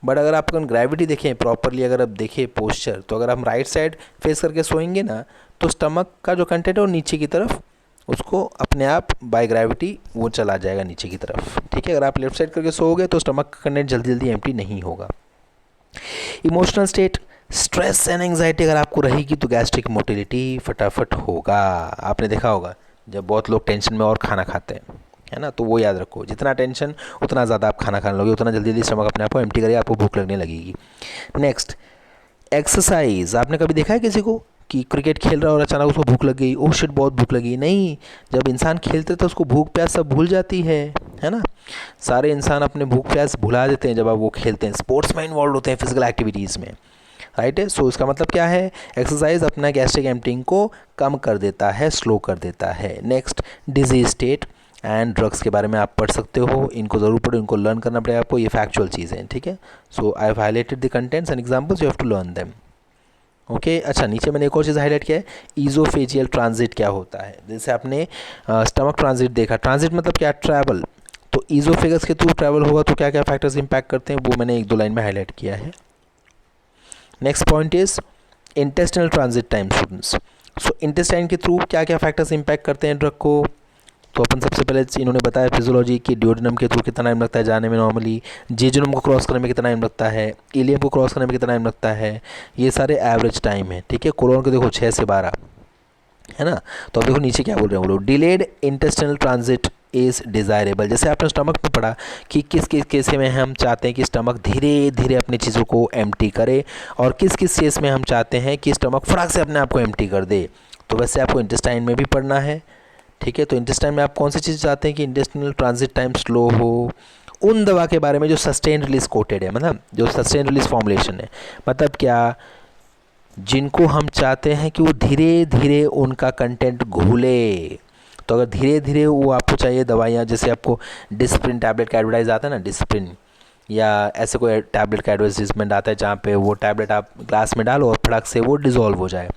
बट अगर आप ग्रेविटी देखें प्रॉपरली, अगर आप देखें पोस्चर, तो अगर हम राइट साइड फेस करके सोएंगे ना, तो स्टमक का जो कंटेंट है वो नीचे की तरफ, उसको अपने आप बाय ग्रेविटी वो चला जाएगा नीचे की तरफ, ठीक है। अगर आप लेफ्ट साइड करके सोओगे तो स्टमक का कंटेंट जल्दी जल्दी एम्प्टी नहीं होगा। Emotional state, stress and anxiety अगर आपको रहेगी तो गैस्ट्रिक मोटिलिटी फटाफट होगा। आपने देखा होगा जब बहुत लोग टेंशन में और खाना खाते हैं, है ना, तो वो याद रखो, जितना टेंशन उतना ज़्यादा आप खाना खाने लगोगे, उतना जल्दी जल्दी स्टमक अपने आप को एम्प्टी करेगा, आपको भूख लगने लगेगी। Next, exercise. आपने कभी देखा है किसी को कि क्रिकेट खेल रहा है और अचानक उसको भूख लग गई, ओह शिट बहुत भूख लगी? नहीं, जब इंसान खेलते तो उसको भूख प्यास सब भूल जाती है ना। सारे इंसान अपने भूख प्यास भुला देते हैं जब आप वो खेलते हैं, स्पोर्ट्स में इन्वॉल्व होते हैं फिजिकल एक्टिविटीज़ में, राइट है। सो इसका मतलब क्या है? एक्सरसाइज अपना गैस्ट्रिक एम्प्टिंग को कम कर देता है, स्लो कर देता है। Next, disease state and drugs के बारे में आप पढ़ सकते हो, इनको ज़रूर पढ़ो, इनको लर्न करना पड़ेगा आपको, ये फैक्चुअल चीज़ें हैं, ठीक है। So I have highlighted the contents and examples, you have to learn them, okay. अच्छा, नीचे मैंने एक और चीज़ हाईलाइट किया है, ईजोफेजियल ट्रांजिट क्या होता है। जैसे आपने स्टमक ट्रांजिट देखा, ट्रांजिट मतलब क्या? ट्रैवल। तो ईजोफेगस के थ्रू ट्रैवल होगा तो क्या क्या फैक्टर्स इंपैक्ट करते हैं, वो मैंने एक दो लाइन में हाईलाइट किया है। Next point is intestinal transit time students. So intestine के थ्रू क्या क्या फैक्टर्स इंपैक्ट करते हैं ड्रग को, तो अपन सबसे पहले इन्होंने बताया फिजियोलॉजी कि ड्यूडेनम के थ्रू कितना टाइम लगता है जाने में, नॉर्मली जेजुनम को क्रॉस करने में कितना टाइम लगता है, इलियम को क्रॉस करने में कितना टाइम लगता है, ये सारे एवरेज टाइम है, ठीक है। कोलोन को देखो 6 से 12, है ना। तो अब देखो नीचे क्या बोल रहे हैं वो लोग, delayed intestinal transit is desirable. जैसे आपने स्टमक में पढ़ा कि किस किस केस में हम चाहते हैं कि स्टमक धीरे धीरे अपनी चीज़ों को एम्प्टी करे, और किस किस केस में हम चाहते हैं कि स्टमक फटाक से अपने आप को एम्प्टी कर दे। तो वैसे आपको इंटेस्टाइन में भी पढ़ना है, ठीक है। तो इंटेस्टाइन में आप कौन सी चीज़ चाहते हैं कि इंटेस्टिनल ट्रांजिट टाइम स्लो हो? उन दवा के बारे में जो सस्टेन रिलीज कोटेड है, मतलब जो सस्टेन रिलीज फॉर्मुलेशन है, मतलब क्या, जिनको हम चाहते हैं कि वो धीरे धीरे उनका कंटेंट घुले। तो अगर धीरे धीरे वो आपको चाहिए दवाइयाँ, जैसे आपको डिस्प्रिन टैबलेट का एडवर्टाइज आता है ना, डिस्प्रिन या ऐसे कोई टैबलेट का एडवर्टाइजमेंट आता है जहाँ पे वो टैबलेट आप ग्लास में डालो और फटाक से वो डिज़ोल्व हो जाए।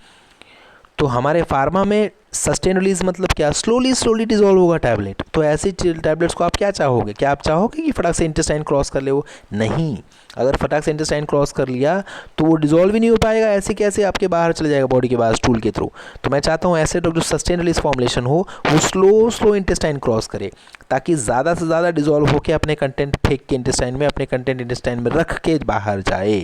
तो हमारे फार्मा में सस्टेन रिलीज मतलब क्या, स्लोली स्लोली डिजोल्व होगा टैबलेट। तो ऐसे टैबलेट्स को आप क्या चाहोगे, क्या आप चाहोगे कि फटाक से इंटेस्टाइन क्रॉस कर ले वो, नहीं। अगर फटाक से इंटेस्टाइन क्रॉस कर लिया तो वो डिजोल्व ही नहीं हो पाएगा, ऐसे कैसे आपके बाहर चले जाएगा बॉडी के बाहर स्टूल के थ्रू। तो मैं चाहता हूँ ऐसे ड्रग जो सस्टेन रिलीज फॉर्मुलेशन हो वो स्लो स्लो इंटेस्टाइन क्रॉस करे, ताकि ज़्यादा से ज़्यादा डिजोल्व होकर अपने कंटेंट फेंक के इंटेस्टाइन में, अपने कंटेंट इंटेस्टाइन में रख के बाहर जाए,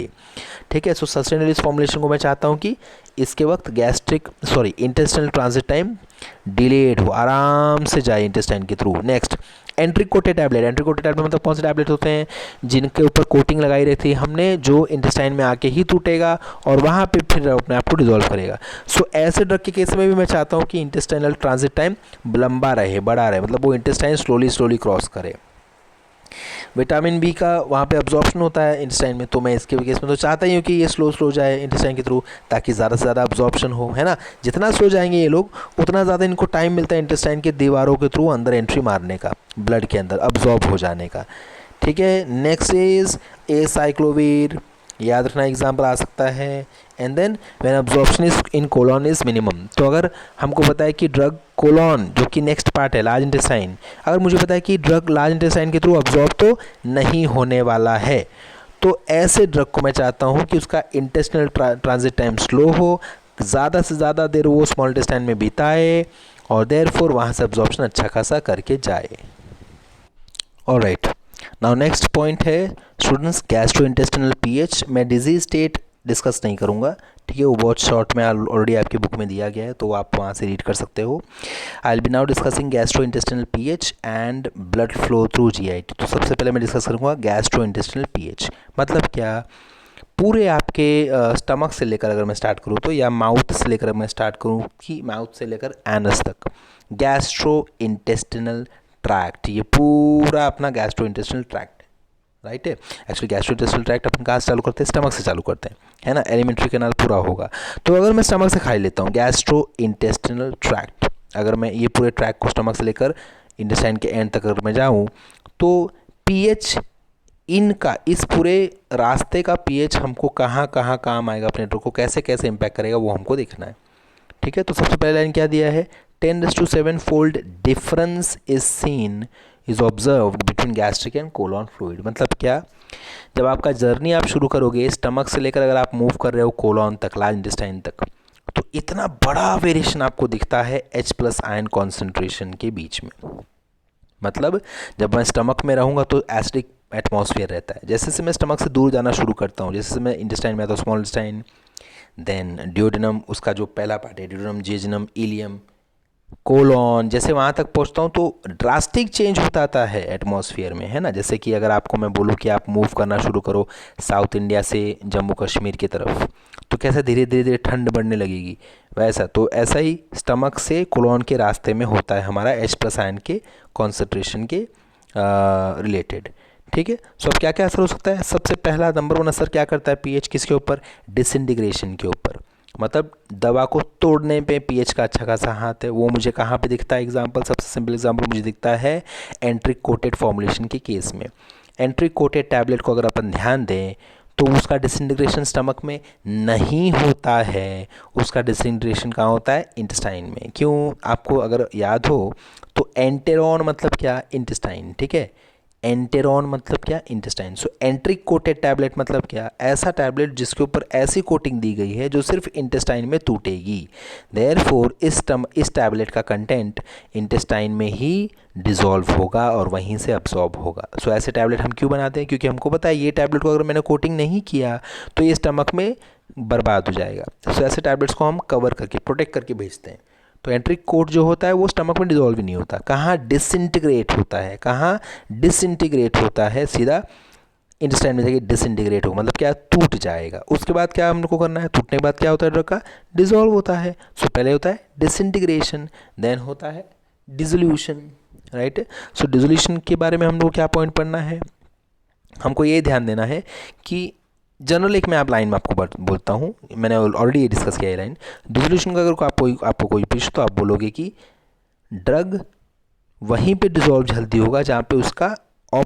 ठीक है। सो सस्टेन रिलीज फॉर्मुलेशन को मैं चाहता हूँ कि इसके वक्त इंटेस्टाइनल ट्रांजिट टाइम डिलेड हो, आराम से जाए इंटेस्टाइन के through. Next entry coated tablet. Entry coated tablet मतलब कौन से टैबलेट होते हैं, जिनके ऊपर कोटिंग लगाई रहती है हमने, जो इंटेस्टाइन में आके ही टूटेगा और वहाँ पे फिर अपने आप को डिजोल्व करेगा। सो ऐसे ड्रग के केस में भी मैं चाहता हूँ कि इंटेस्टाइनल ट्रांजिट टाइम लंबा रहे, बड़ा रहे, मतलब वो इंटेस्टाइन स्लोली स्लोली क्रॉस करे। विटामिन बी का वहाँ पे अब्जॉर्प्शन होता है इंटेस्टाइन में, तो मैं इसके केस में तो चाहता ही हूँ कि ये स्लो स्लो जाए इंटेस्टाइन के थ्रू, ताकि ज़्यादा से ज़्यादा अब्जॉर्प्शन हो, है ना। जितना स्लो जाएंगे ये लोग उतना ज़्यादा इनको टाइम मिलता है इंटेस्टाइन के दीवारों के थ्रू अंदर एंट्री मारने का, ब्लड के अंदर अब्जॉर्ब हो जाने का, ठीक है। नेक्स्ट इज एसाइक्लोवीर, याद रखना एग्जाम्पल आ सकता है। And then when absorption is in colon is minimum, तो अगर हमको पता है कि ड्रग कोलॉन जो कि नेक्स्ट पार्ट है लार्ज इंटेस्टाइन, अगर मुझे पता है कि ड्रग लार्ज इंटेस्टाइन के थ्रू अब्जॉर्ब तो नहीं होने वाला है, तो ऐसे ड्रग को मैं चाहता हूँ कि उसका इंटेस्टिनल ट्रांजिट टाइम स्लो हो, ज़्यादा से ज़्यादा देर वो स्मॉल इंटेस्टाइन में बिताए और देयरफॉर वहाँ से अब्जॉर्प्शन अच्छा खासा करके जाए। ऑलराइट, नाउ नेक्स्ट पॉइंट है स्टूडेंट्स गैस्ट्रोइंटेस्टिनल पीएच। मैं डिजीज स्टेट डिस्कस नहीं करूँगा, ठीक है, वो बहुत शॉर्ट में ऑलरेडी आपकी बुक में दिया गया है, तो आप वहाँ से रीड कर सकते हो। I will be now discussing gastrointestinal pH and blood flow through GIT. तो सबसे पहले मैं डिस्कस करूँगा गैस्ट्रोइंटेस्टिनल पीएच मतलब क्या। पूरे आपके स्टमक से लेकर अगर मैं स्टार्ट करूँ तो, या माउथ से लेकर मैं स्टार्ट करूँ कि माउथ से लेकर एनस तक, गैस्ट्रोइंटेस्टिनल ट्रैक्ट, ये पूरा अपना गैस्ट्रोइंटेस्टिनल ट्रैक्ट राइट है। एक्चुअली गैस्ट्रोइंटेस्टिनल ट्रैक्ट अपन कहाँ से चालू करते हैं, स्टमक से चालू करते हैं, है ना, एलिमेंट्री कैनाल पूरा होगा। तो अगर मैं स्टमक से खा लेता हूँ गैस्ट्रोइंटेस्टिनल ट्रैक्ट, अगर मैं ये पूरे ट्रैक को स्टमक से लेकर इंटेस्टाइन के एंड तक अगर मैं जाऊँ, तो पीएच इनका, इस पूरे रास्ते का पीएच हमको कहाँ कहाँ काम आएगा, अपने ड्रग को कैसे कैसे इम्पैक्ट करेगा वो हमको देखना है, ठीक है। तो सबसे पहले लाइन क्या दिया है, 10⁻⁷ fold difference is seen is observed between gastric and colon fluid. मतलब क्या, जब आपका जर्नी आप शुरू करोगे स्टमक से लेकर अगर आप मूव कर रहे हो कोलॉन तक, लार्ज इंटेस्टाइन तक, तो इतना बड़ा वेरिएशन आपको दिखता है H+ आयन कॉन्सेंट्रेशन के बीच में। मतलब जब मैं स्टमक में रहूँगा तो एसिडिक एटमॉस्फेयर रहता है, जैसे से मैं स्टमक से दूर जाना शुरू करता हूँ, जैसे से मैं इंटेस्टाइन में आता हूँ, स्मॉल इंटेस्टाइन, देन ड्यूडेनम, उसका जो पहला पार्ट है ड्यूडेनम, जेजुनम, इलियम, कोलॉन, जैसे वहाँ तक पहुँचता हूँ तो ड्रास्टिक चेंज होता आता है एटमॉस्फेयर में, है ना। जैसे कि अगर आपको मैं बोलूँ कि आप मूव करना शुरू करो साउथ इंडिया से जम्मू कश्मीर की तरफ, तो कैसे धीरे धीरे धीरे ठंड बढ़ने लगेगी, वैसा तो ऐसा ही स्टमक से कोलॉन के रास्ते में होता है हमारा H+ आयन के कॉन्सेंट्रेशन के रिलेटेड, ठीक है। सो अब क्या क्या असर हो सकता है, सबसे पहला नंबर 1 असर क्या करता है पीएच, किसके ऊपर, डिसइंटीग्रेशन के ऊपर। मतलब दवा को तोड़ने पे पीएच का अच्छा खासा हाथ है। वो मुझे कहाँ पे दिखता है, एग्जांपल, सबसे सिंपल एग्जांपल मुझे दिखता है एंट्रिक कोटेड फॉर्मुलेशन के केस में। एंट्रिक कोटेड टैबलेट को अगर अपन ध्यान दें तो उसका डिसइंटीग्रेशन स्टमक में नहीं होता है, उसका डिसइंटीग्रेशन कहाँ होता है, इंटेस्टाइन में। क्यों, आपको अगर याद हो तो एंटेरॉन मतलब क्या, इंटेस्टाइन, ठीक है, एंटेरॉन मतलब क्या, इंटेस्टाइन। सो एंट्रिक कोटेड टैबलेट मतलब क्या, ऐसा टैबलेट जिसके ऊपर ऐसी कोटिंग दी गई है जो सिर्फ इंटेस्टाइन में टूटेगी। देयरफॉर इस टैबलेट का कंटेंट इंटेस्टाइन में ही डिसॉल्व होगा और वहीं से अब्सॉर्ब होगा। सो ऐसे टैबलेट हम क्यों बनाते हैं, क्योंकि हमको पता है ये टैबलेट को अगर मैंने कोटिंग नहीं किया तो ये स्टमक में बर्बाद हो जाएगा। सो ऐसे टैबलेट्स को हम कवर करके, प्रोटेक्ट करके भेजते हैं। तो एंट्रिक कोट जो होता है वो स्टमक में डिसॉल्व नहीं होता, कहाँ डिसइंटीग्रेट होता है, कहाँ डिसइंटीग्रेट होता है, सीधा इंटेस्टाइन में जाके डिसइंटीग्रेट होगा, मतलब क्या, टूट जाएगा। उसके बाद क्या हमको करना है, टूटने के बाद क्या होता है ड्रग का, डिसॉल्व होता है। सो पहले होता है डिसइंटीग्रेशन, देन होता है डिसोल्यूशन, राइट। सो डिसोल्यूशन के बारे में हम लोग क्या पॉइंट पढ़ना है, हमको ये ध्यान देना है कि जनरल एक मैं आप लाइन में आपको बोलता हूँ, मैंने ऑलरेडी ये डिस्कस किया है लाइन। डिसोल्यूशन का अगर आपको कोई पूछे तो आप बोलोगे कि ड्रग वहीं पे डिसॉल्व जल्दी होगा जहाँ पे उसका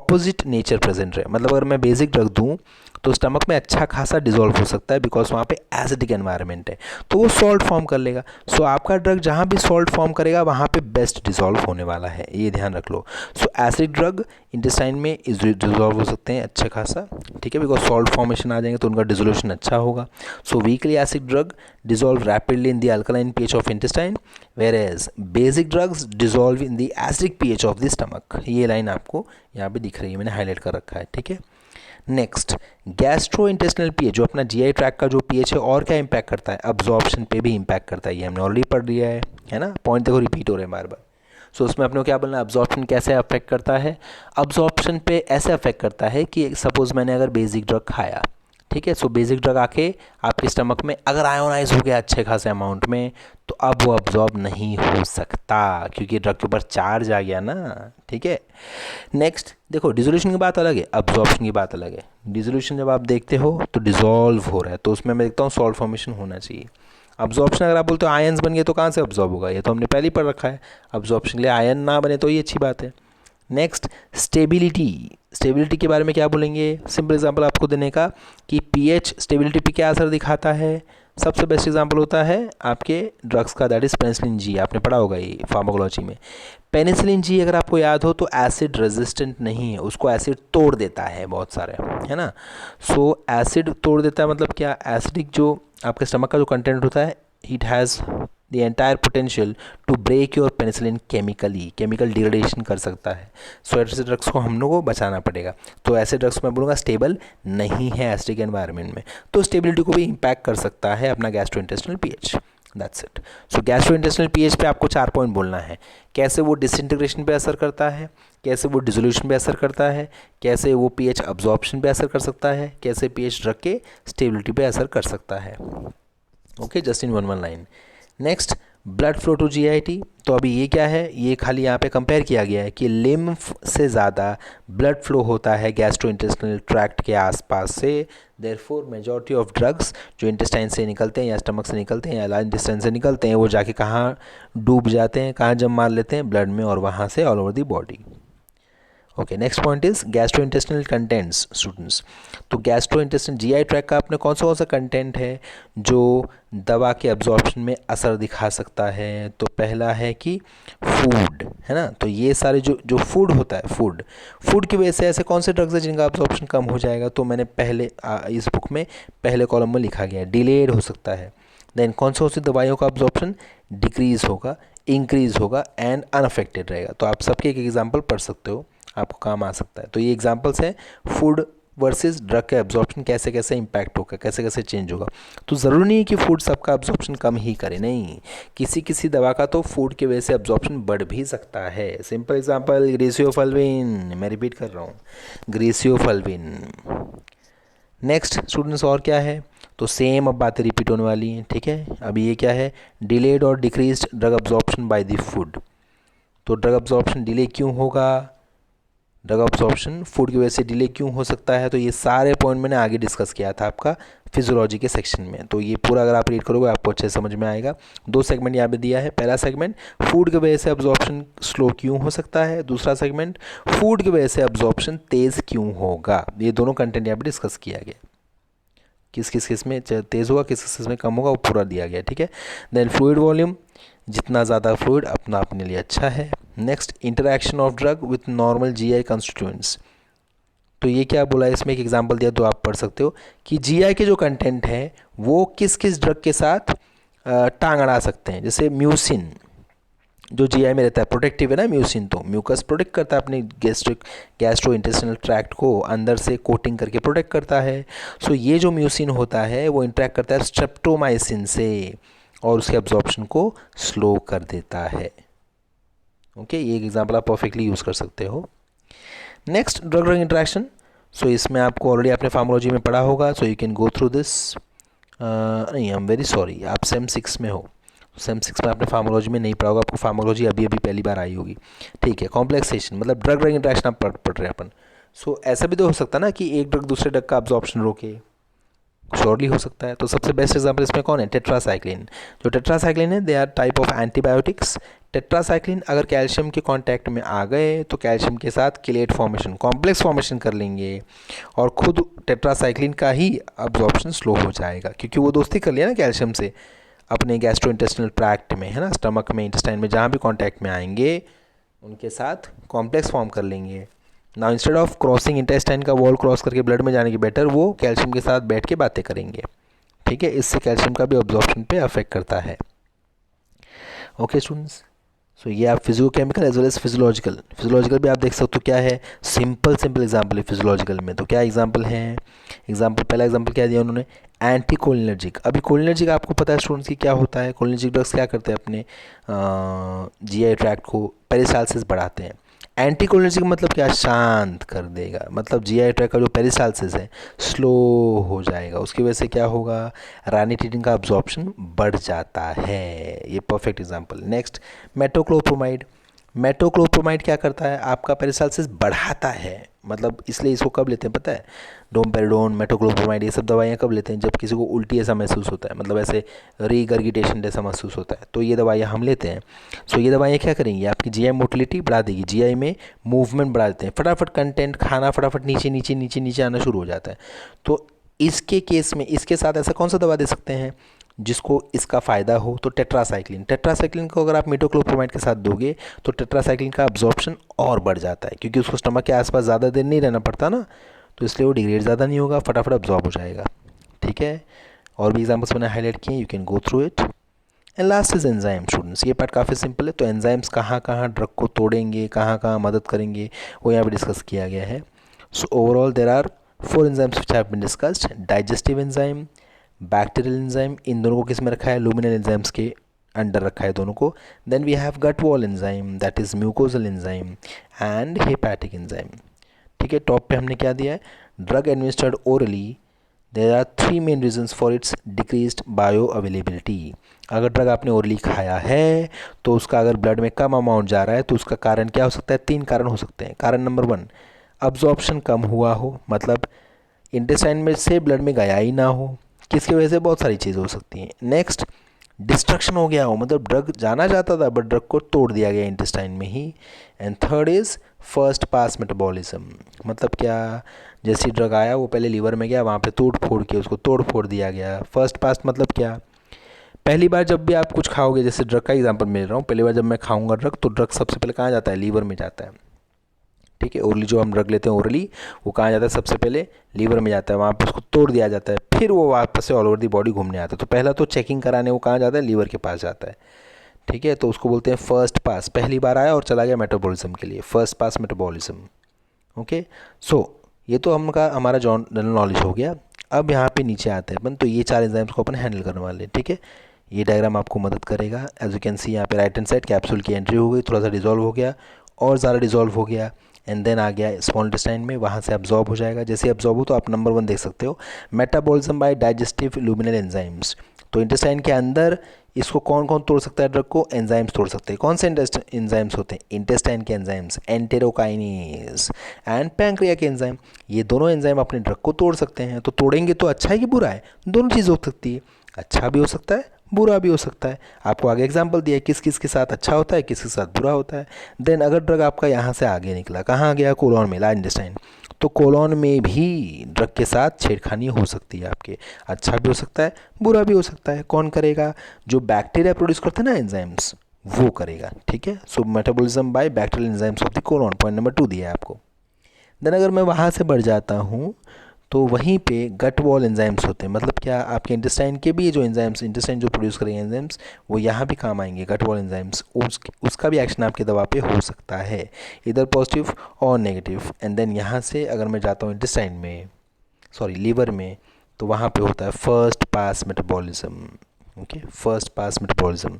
ऑपोजिट नेचर प्रेजेंट रहे। मतलब अगर मैं बेसिक ड्रग दूँ तो स्टमक में अच्छा खासा डिजोल्व हो सकता है, बिकॉज वहाँ पे एसिडिक एनवायरनमेंट है, तो वो सॉल्ट फॉर्म कर लेगा। सो आपका ड्रग जहाँ भी सॉल्ट फॉर्म करेगा वहाँ पे बेस्ट डिजोल्व होने वाला है, ये ध्यान रख लो। सो एसिड ड्रग इंटेस्टाइन में डिजोल्व हो सकते हैं अच्छा खासा, ठीक है, बिकॉज सॉल्ट फॉर्मेशन आ जाएंगे तो उनका डिजोल्यूशन अच्छा होगा। सो weekly acid drug dissolve rapidly in the alkaline pH of intestine, whereas basic drugs dissolve in the acidic pH of the stomach। ये लाइन आपको यहाँ पे दिख रही है, मैंने हाईलाइट कर रखा है, ठीक है। नेक्स्ट, गैस्ट्रो इंटेस्टिनल पीएच, जो अपना जीआई ट्रैक का जो पीएच है, और क्या इंपैक्ट करता है, अब्जॉर्प्शन पे भी इंपैक्ट करता है। ये हमने ऑलरेडी पढ़ लिया है ना, पॉइंट देखो रिपीट हो रहे हैं बार बार। सो उसमें अपने को क्या बोलना है, अब्जॉर्प्शन कैसे अफेक्ट करता है। अब्जॉर्प्शन पे ऐसे अफेक्ट करता है कि सपोज मैंने अगर बेसिक ड्रग खाया, ठीक है, सो बेसिक ड्रग आके आपके स्टमक में अगर आयोनाइज हो गया अच्छे खासे अमाउंट में, तो अब वो अब्जॉर्ब नहीं हो सकता, क्योंकि ड्रग के ऊपर चार्ज आ गया ना, ठीक है। नेक्स्ट देखो, डिसोल्यूशन की बात अलग है, अब्जॉर्प्शन की बात अलग है। डिसोल्यूशन जब आप देखते हो तो डिसॉल्व हो रहा है, तो उसमें मैं देखता हूँ सॉल्ट फॉर्मेशन होना चाहिए। अब्जॉर्प्शन अगर आप बोलते हो आयन्स बन गए तो कहाँ से अब्जॉर्ब होगा, ये तो हमने पहले ही पढ़ रखा है। अब्जॉर्प्शन के लिए आयन ना बने तो ये अच्छी बात है। Next, stability. स्टेबिलिटी के बारे में क्या बोलेंगे, सिंपल एग्जांपल आपको देने का कि पीएच स्टेबिलिटी पे क्या असर दिखाता है। सबसे बेस्ट एग्जांपल होता है आपके ड्रग्स का, दैट इज पेनिसिलिन जी, आपने पढ़ा होगा ये फार्माकोलॉजी में। पेनिसिलिन जी अगर आपको याद हो तो एसिड रेजिस्टेंट नहीं है, उसको एसिड तोड़ देता है बहुत सारे, है ना। सो एसिड तोड़ देता है मतलब क्या, एसिडिक जो आपके स्टमक का जो कंटेंट होता है, it has the entire potential to break your penicillin chemically, chemical degradation कर सकता है। सो ऐसे ड्रग्स को हम लोग को बचाना पड़ेगा। तो ऐसे ड्रग्स मैं बोलूँगा स्टेबल नहीं है एसिडिक एनवायरनमेंट में, तो स्टेबिलिटी को भी इम्पैक्ट कर सकता है अपना gastrointestinal pH. That's it. So gastrointestinal pH पे आपको 4 पॉइंट बोलना है, कैसे वो डिसइंटीग्रेशन पे असर करता है, कैसे वो डिसोल्यूशन पे असर करता है, कैसे वो पीएच अब्जॉर्प्शन पे असर कर सकता है, कैसे पीएच ड्रग के स्टेबिलिटी पे असर कर सकता है। Okay, just in one line. Next, blood flow to GIT. तो अभी ये क्या है, ये खाली यहाँ पे कंपेयर किया गया है कि लिम्फ से ज़्यादा ब्लड फ्लो होता है गैस्ट्रोइंटेस्टिनल ट्रैक्ट के आसपास से। देयरफॉर मेजॉरिटी ऑफ ड्रग्स जो इंटेस्टाइन से निकलते हैं या स्टमक से निकलते हैं या लार्ज इंटेस्टाइन से निकलते हैं, वो जाके कहाँ डूब जाते हैं, कहाँ जम मार लेते हैं, ब्लड में, और वहाँ से all over the body. Okay, next point is gastrointestinal contents students. तो गैस्ट्रोइंटेस्टिनल जीआई ट्रैक का अपने कौन सा कंटेंट है जो दवा के एब्जॉर्प्शन में असर दिखा सकता है। तो पहला है कि फूड, है ना। तो ये सारे जो फूड होता है, फूड की वजह से ऐसे कौन से ड्रग्स है जिनका एब्जॉर्प्शन कम हो जाएगा। तो मैंने पहले इस बुक में पहले कॉलम में लिखा गया है, डिलेड हो सकता है। देन कौन सी दवाइयों का एब्जॉर्प्शन डिक्रीज होगा, इंक्रीज होगा एंड अनअफेक्टेड रहेगा। तो आप सबके एक एग्जाम्पल पढ़ सकते हो, आपको काम आ सकता है। तो ये एग्जांपल्स हैं फूड वर्सेस ड्रग का एब्जॉर्प्शन कैसे कैसे इंपैक्ट होगा, कैसे कैसे चेंज होगा। तो ज़रूरी नहीं है कि फूड सबका एब्जॉर्प्शन कम ही करे, नहीं, किसी दवा का तो फूड की वजह से एब्जॉर्प्शन बढ़ भी सकता है। सिंपल एग्जांपल ग्रेसियोफल्विन, मैं रिपीट कर रहा हूँ, ग्रेसियोफल्विन। नेक्स्ट स्टूडेंट्स, और क्या है, तो सेम अब बातें रिपीट होने वाली हैं, ठीक है। अभी ये क्या है, डिलेड और decreased drug absorption by the food. तो ड्रग एब्जॉर्प्शन डिले क्यों होगा, ड्रग अब्जॉर्प्शन फूड की वजह से डिले क्यों हो सकता है। तो ये सारे पॉइंट मैंने आगे डिस्कस किया था आपका फिजियोलॉजी के सेक्शन में। तो ये पूरा अगर आप रीड करोगे आपको अच्छे समझ में आएगा। 2 सेगमेंट यहाँ पे दिया है। पहला सेगमेंट फूड की वजह से अब्जॉर्प्शन स्लो क्यों हो सकता है, दूसरा सेगमेंट फूड की वजह से अब्जॉर्प्शन तेज़ क्यों होगा। ये दोनों कंटेंट यहाँ पे डिस्कस किया गया, किस किस केस में तेज़ होगा, किस केस में कम होगा, वो पूरा दिया गया, ठीक है। देन फ्लूइड वॉल्यूम, जितना ज़्यादा फ्लूइड अपने लिए अच्छा है। Next, interaction of drug with normal GI constituents. तो ये क्या बोला है, इसमें एक एग्जांपल दिया तो आप पढ़ सकते हो कि जीआई के जो कंटेंट है वो किस किस ड्रग के साथ टांग अड़ा सकते हैं। जैसे म्यूसिन जो जीआई में रहता है, प्रोटेक्टिव है ना म्यूसिन, तो म्यूकस प्रोटेक्ट करता है अपनी गैस्ट्रो इंटेस्टिनल ट्रैक्ट को अंदर से कोटिंग करके प्रोटेक्ट करता है। सो ये जो म्यूसिन होता है वो इंटरेक्ट करता है स्ट्रेप्टोमाइसिन से और उसके एब्जॉर्प्शन को स्लो कर देता है। ओके, ये एक एग्जांपल आप परफेक्टली यूज़ कर सकते हो। Next, drug drug interaction. So इसमें आपको ऑलरेडी आपने फार्मोलॉजी में पढ़ा होगा, so you can go through this. नहीं, आई एम वेरी सॉरी, आप सेम 6 में हो, सेम 6 में आपने फार्मोलॉजी में नहीं पढ़ा होगा, आपको फार्मोलॉजी अभी अभी पहली बार आई होगी, ठीक है। कॉम्प्लेक्सेशन मतलब ड्रग ड्रग इंटरेक्शन आप पढ़ रहे हैं अपन। सो ऐसा भी तो हो सकता है ना कि एक ड्रग दूसरे ड्रग का अब्जॉर्प्शन रोके, श्योरली हो सकता है। तो सबसे बेस्ट एग्जांपल इसमें कौन है, टेट्रासाइक्लिन। जो टेट्रासाइक्लिन है, they are type of antibiotics tetracycline अगर कैल्शियम के कांटेक्ट में आ गए तो कैल्शियम के साथ किलेट फॉर्मेशन, कॉम्प्लेक्स फॉर्मेशन कर लेंगे और खुद टेट्रासाइक्लिन का ही अब्जॉर्प्शन स्लो हो जाएगा, क्योंकि वो दोस्ती कर लिया ना कैल्शियम से अपने गैस्ट्रोइंटेस्टिनल ट्रैक्ट में, है ना, स्टमक में, इंटेस्टाइन में, जहाँ भी कांटेक्ट में आएंगे उनके साथ कॉम्प्लेक्स फॉर्म कर लेंगे। Now instead of crossing intestine का वॉल क्रॉस करके ब्लड में जाने के बेटर वो कैल्शियम के साथ बैठ के बातें करेंगे। ठीक है, इससे कैल्शियम का भी अब्जॉर्प्शन पे अफेक्ट करता है। ओके स्टूडेंट्स, सो ये आप physicochemical as well as physiological भी आप देख सकते हो क्या है, सिंपल एग्जांपल है फिजियोलॉजिकल में। तो क्या एग्जांपल है, पहला एग्जांपल क्या दिया उन्होंने, एंटी कोलिनर्जिक। अभी कोलिनर्जिक आपको पता है स्टूडेंट्स की क्या होता है, कोलिनर्जिक ड्रग्स क्या करते हैं, अपने जीआई ट्रैक्ट को पेरिस्टालसिस बढ़ाते हैं। एंटी कोलिनर्जिक मतलब क्या, शांत कर देगा, मतलब जीआई ट्रैक्ट का जो पेरिस्टालसिस है स्लो हो जाएगा, उसकी वजह से क्या होगा, रानिटिडिन का अब्जॉर्प्शन बढ़ जाता है। ये perfect example. Next, metoclopramide. Metoclopramide क्या करता है, आपका पेरिस्टालसिस बढ़ाता है, मतलब इसलिए इसको कब लेते हैं पता है, डोमपेरिडोन, मेटोक्लोप्रोमाइड, ये सब दवाइयाँ कब लेते हैं, जब किसी को उल्टी ऐसा महसूस होता है, मतलब ऐसे रीगर्गिटेशन जैसा महसूस होता है, तो ये दवाइयाँ हम लेते हैं। सो ये दवाइयाँ क्या करेंगी, आपकी जीआई मोटिलिटी बढ़ा देगी, जीआई में मूवमेंट बढ़ा देते हैं, फटाफट कंटेंट खाना फटाफट नीचे नीचे नीचे नीचे आना शुरू हो जाता है। तो इसके केस में इसके साथ ऐसा कौन सा दवा दे सकते हैं जिसको इसका फ़ायदा हो, तो टेट्रासाइक्लिन को अगर आप मेटोक्लोप्रोमाइड के साथ दोगे तो टेट्रासाइक्लिन का अब्जॉर्प्शन और बढ़ जाता है, क्योंकि उसको स्टमक के आसपास ज़्यादा देर नहीं रहना पड़ता ना, तो इसलिए वो डिग्रेड ज़्यादा नहीं होगा, फटाफट अब्जॉर्ब हो जाएगा। ठीक है, और भी एग्जाम्पल्स मैंने हाईलाइट किए, you can go through it. And last is enzyme students, ये पार्ट काफ़ी सिंपल है। तो एंजाइम्स कहाँ कहाँ ड्रग को तोड़ेंगे, कहाँ कहाँ मदद करेंगे, वो यहाँ पे डिस्कस किया गया है। So overall there are 4 enzymes which have been discussed, digestive enzyme, bacterial enzyme, इन दोनों को किस में रखा है, लुमिनल एंजाइम्स के अंडर रखा है दोनों को। Then we have gut wall enzyme, that is mucosal enzyme and hepatic enzyme. ठीक है, टॉप पे हमने क्या दिया है, drug administered orally, there are 3 main reasons for its decreased bioavailability. अगर ड्रग आपने ओरली खाया है तो उसका अगर ब्लड में कम अमाउंट जा रहा है तो उसका कारण क्या हो सकता है, 3 कारण हो सकते हैं। कारण नंबर 1, अब्जॉर्प्शन कम हुआ हो, मतलब इंटेस्टाइन में से ब्लड में गया ही ना हो, किसकी वजह से, बहुत सारी चीज़ें हो सकती हैं। नेक्स्ट, डिस्ट्रक्शन हो गया हो, मतलब ड्रग जाना चाहता था बट ड्रग को तोड़ दिया गया इंटेस्टाइन में ही। And third is first pass metabolism, मतलब क्या, जैसे ड्रग आया वो पहले लीवर में गया, वहाँ पे तोड़ फोड़ के उसको तोड़ फोड़ दिया गया। फर्स्ट पास मतलब क्या, पहली बार जब भी आप कुछ खाओगे, जैसे ड्रग का एग्जांपल मिल रहा हूँ, पहली बार जब मैं खाऊंगा ड्रग तो ड्रग सबसे पहले कहाँ जाता है, लीवर में जाता है। ठीक है, ओरली जो हम ड्रग लेते हैं ओरली, वो कहाँ जाता है, सबसे पहले लीवर में जाता है, वहाँ पर उसको तोड़ दिया जाता है, फिर वो वापस से ऑल ओवर दी बॉडी घूमने आता है। तो पहला तो चेकिंग कराने वो कहाँ जाता है, लीवर के पास जाता है। ठीक है, तो उसको बोलते हैं फर्स्ट पास, पहली बार आया और चला गया मेटाबॉलिज्म के लिए, फर्स्ट पास मेटाबॉलिज्म। ओके, सो ये तो हमारा जनरल नॉलेज हो गया। अब यहाँ पे नीचे आते हैं अपन, तो ये 4 एंजाइम्स को अपन हैंडल करने वाले हैं। ठीक है, ये डायग्राम आपको मदद करेगा। एज यू कैन सी यहाँ पे राइट हैंड साइड कैप्सूल की एंट्री हो गई, थोड़ा सा डिजॉल्व हो गया और ज़्यादा डिजॉल्व हो गया, एंड देन आ गया स्मॉल इंटेस्टाइन में, वहाँ से अब्जॉर्ब हो जाएगा। जैसे अब्जॉर्ब हो तो आप नंबर 1 देख सकते हो, मेटाबॉलिज्म बाय डाइजेस्टिव लुमिनल एंजाइम्स। तो इंटेस्टाइन के अंदर इसको कौन कौन तोड़ सकता है ड्रग को, एंजाइम्स तोड़ सकते हैं। कौन से एंजाइम्स होते हैं, इंटेस्टाइन के एंजाइम्स, एंटेरोकाइनेज एंड पैंक्रिया के एंजाइम, ये दोनों एंजाइम अपने ड्रग को तोड़ सकते हैं। तो तोड़ेंगे तो अच्छा है कि बुरा है, दोनों चीज़ हो सकती है, अच्छा भी हो सकता है बुरा भी हो सकता है। आपको आगे एग्जांपल दिया है किस किस के साथ अच्छा होता है, किस के साथ बुरा होता है। देन अगर ड्रग आपका यहाँ से आगे निकला, कहाँ गया, कोलॉन में, लार्ज इंटेस्टाइन, तो कोलॉन में भी ड्रग के साथ छेड़खानी हो सकती है आपके, अच्छा भी हो सकता है बुरा भी हो सकता है। कौन करेगा, जो बैक्टीरिया प्रोड्यूस करते हैं ना एंजाइम्स, वो करेगा। ठीक है, so metabolism by bacterial enzymes of the colon, point number 2 दिया है आपको। देन अगर मैं वहाँ से बढ़ जाता हूँ तो वहीं पे गट वॉल एंजाइम्स होते हैं, मतलब क्या, आपके इंटेस्टाइन के भी जो एंजाइम्स, इंटेस्टाइन जो प्रोड्यूस करेंगे एंजाइम्स, वो यहाँ भी काम आएंगे, गट वॉल एंजाइम्स, उसका भी एक्शन आपके दवा पे हो सकता है, इधर पॉजिटिव और नेगेटिव। एंड देन यहाँ से अगर मैं जाता हूँ इंटेस्टाइन में, सॉरी लीवर में, तो वहाँ पे होता है first pass metabolism. Okay, first pass metabolism.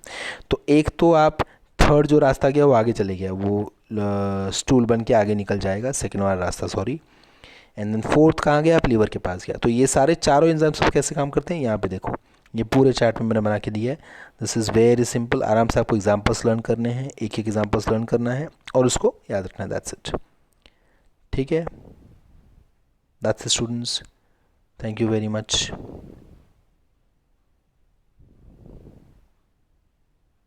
तो एक तो आप थर्ड जो रास्ता गया वो आगे चले गया, वो स्टूल बन के आगे निकल जाएगा, सेकेंड वाला रास्ता, सॉरी। एंड देन फोर्थ कहाँ गया, आप लीवर के पास गया। तो ये सारे चारों एंजाइम्स कैसे काम करते हैं, यहाँ पे देखो, ये पूरे चार्ट में मैंने बना के दिया है। दिस इज़ वेरी सिंपल, आराम से आपको एग्जांपल्स लर्न करने हैं, एक एक एग्जांपल्स लर्न करना है और उसको याद रखना है, दैट्स इट। ठीक है, that's it students, thank you very much.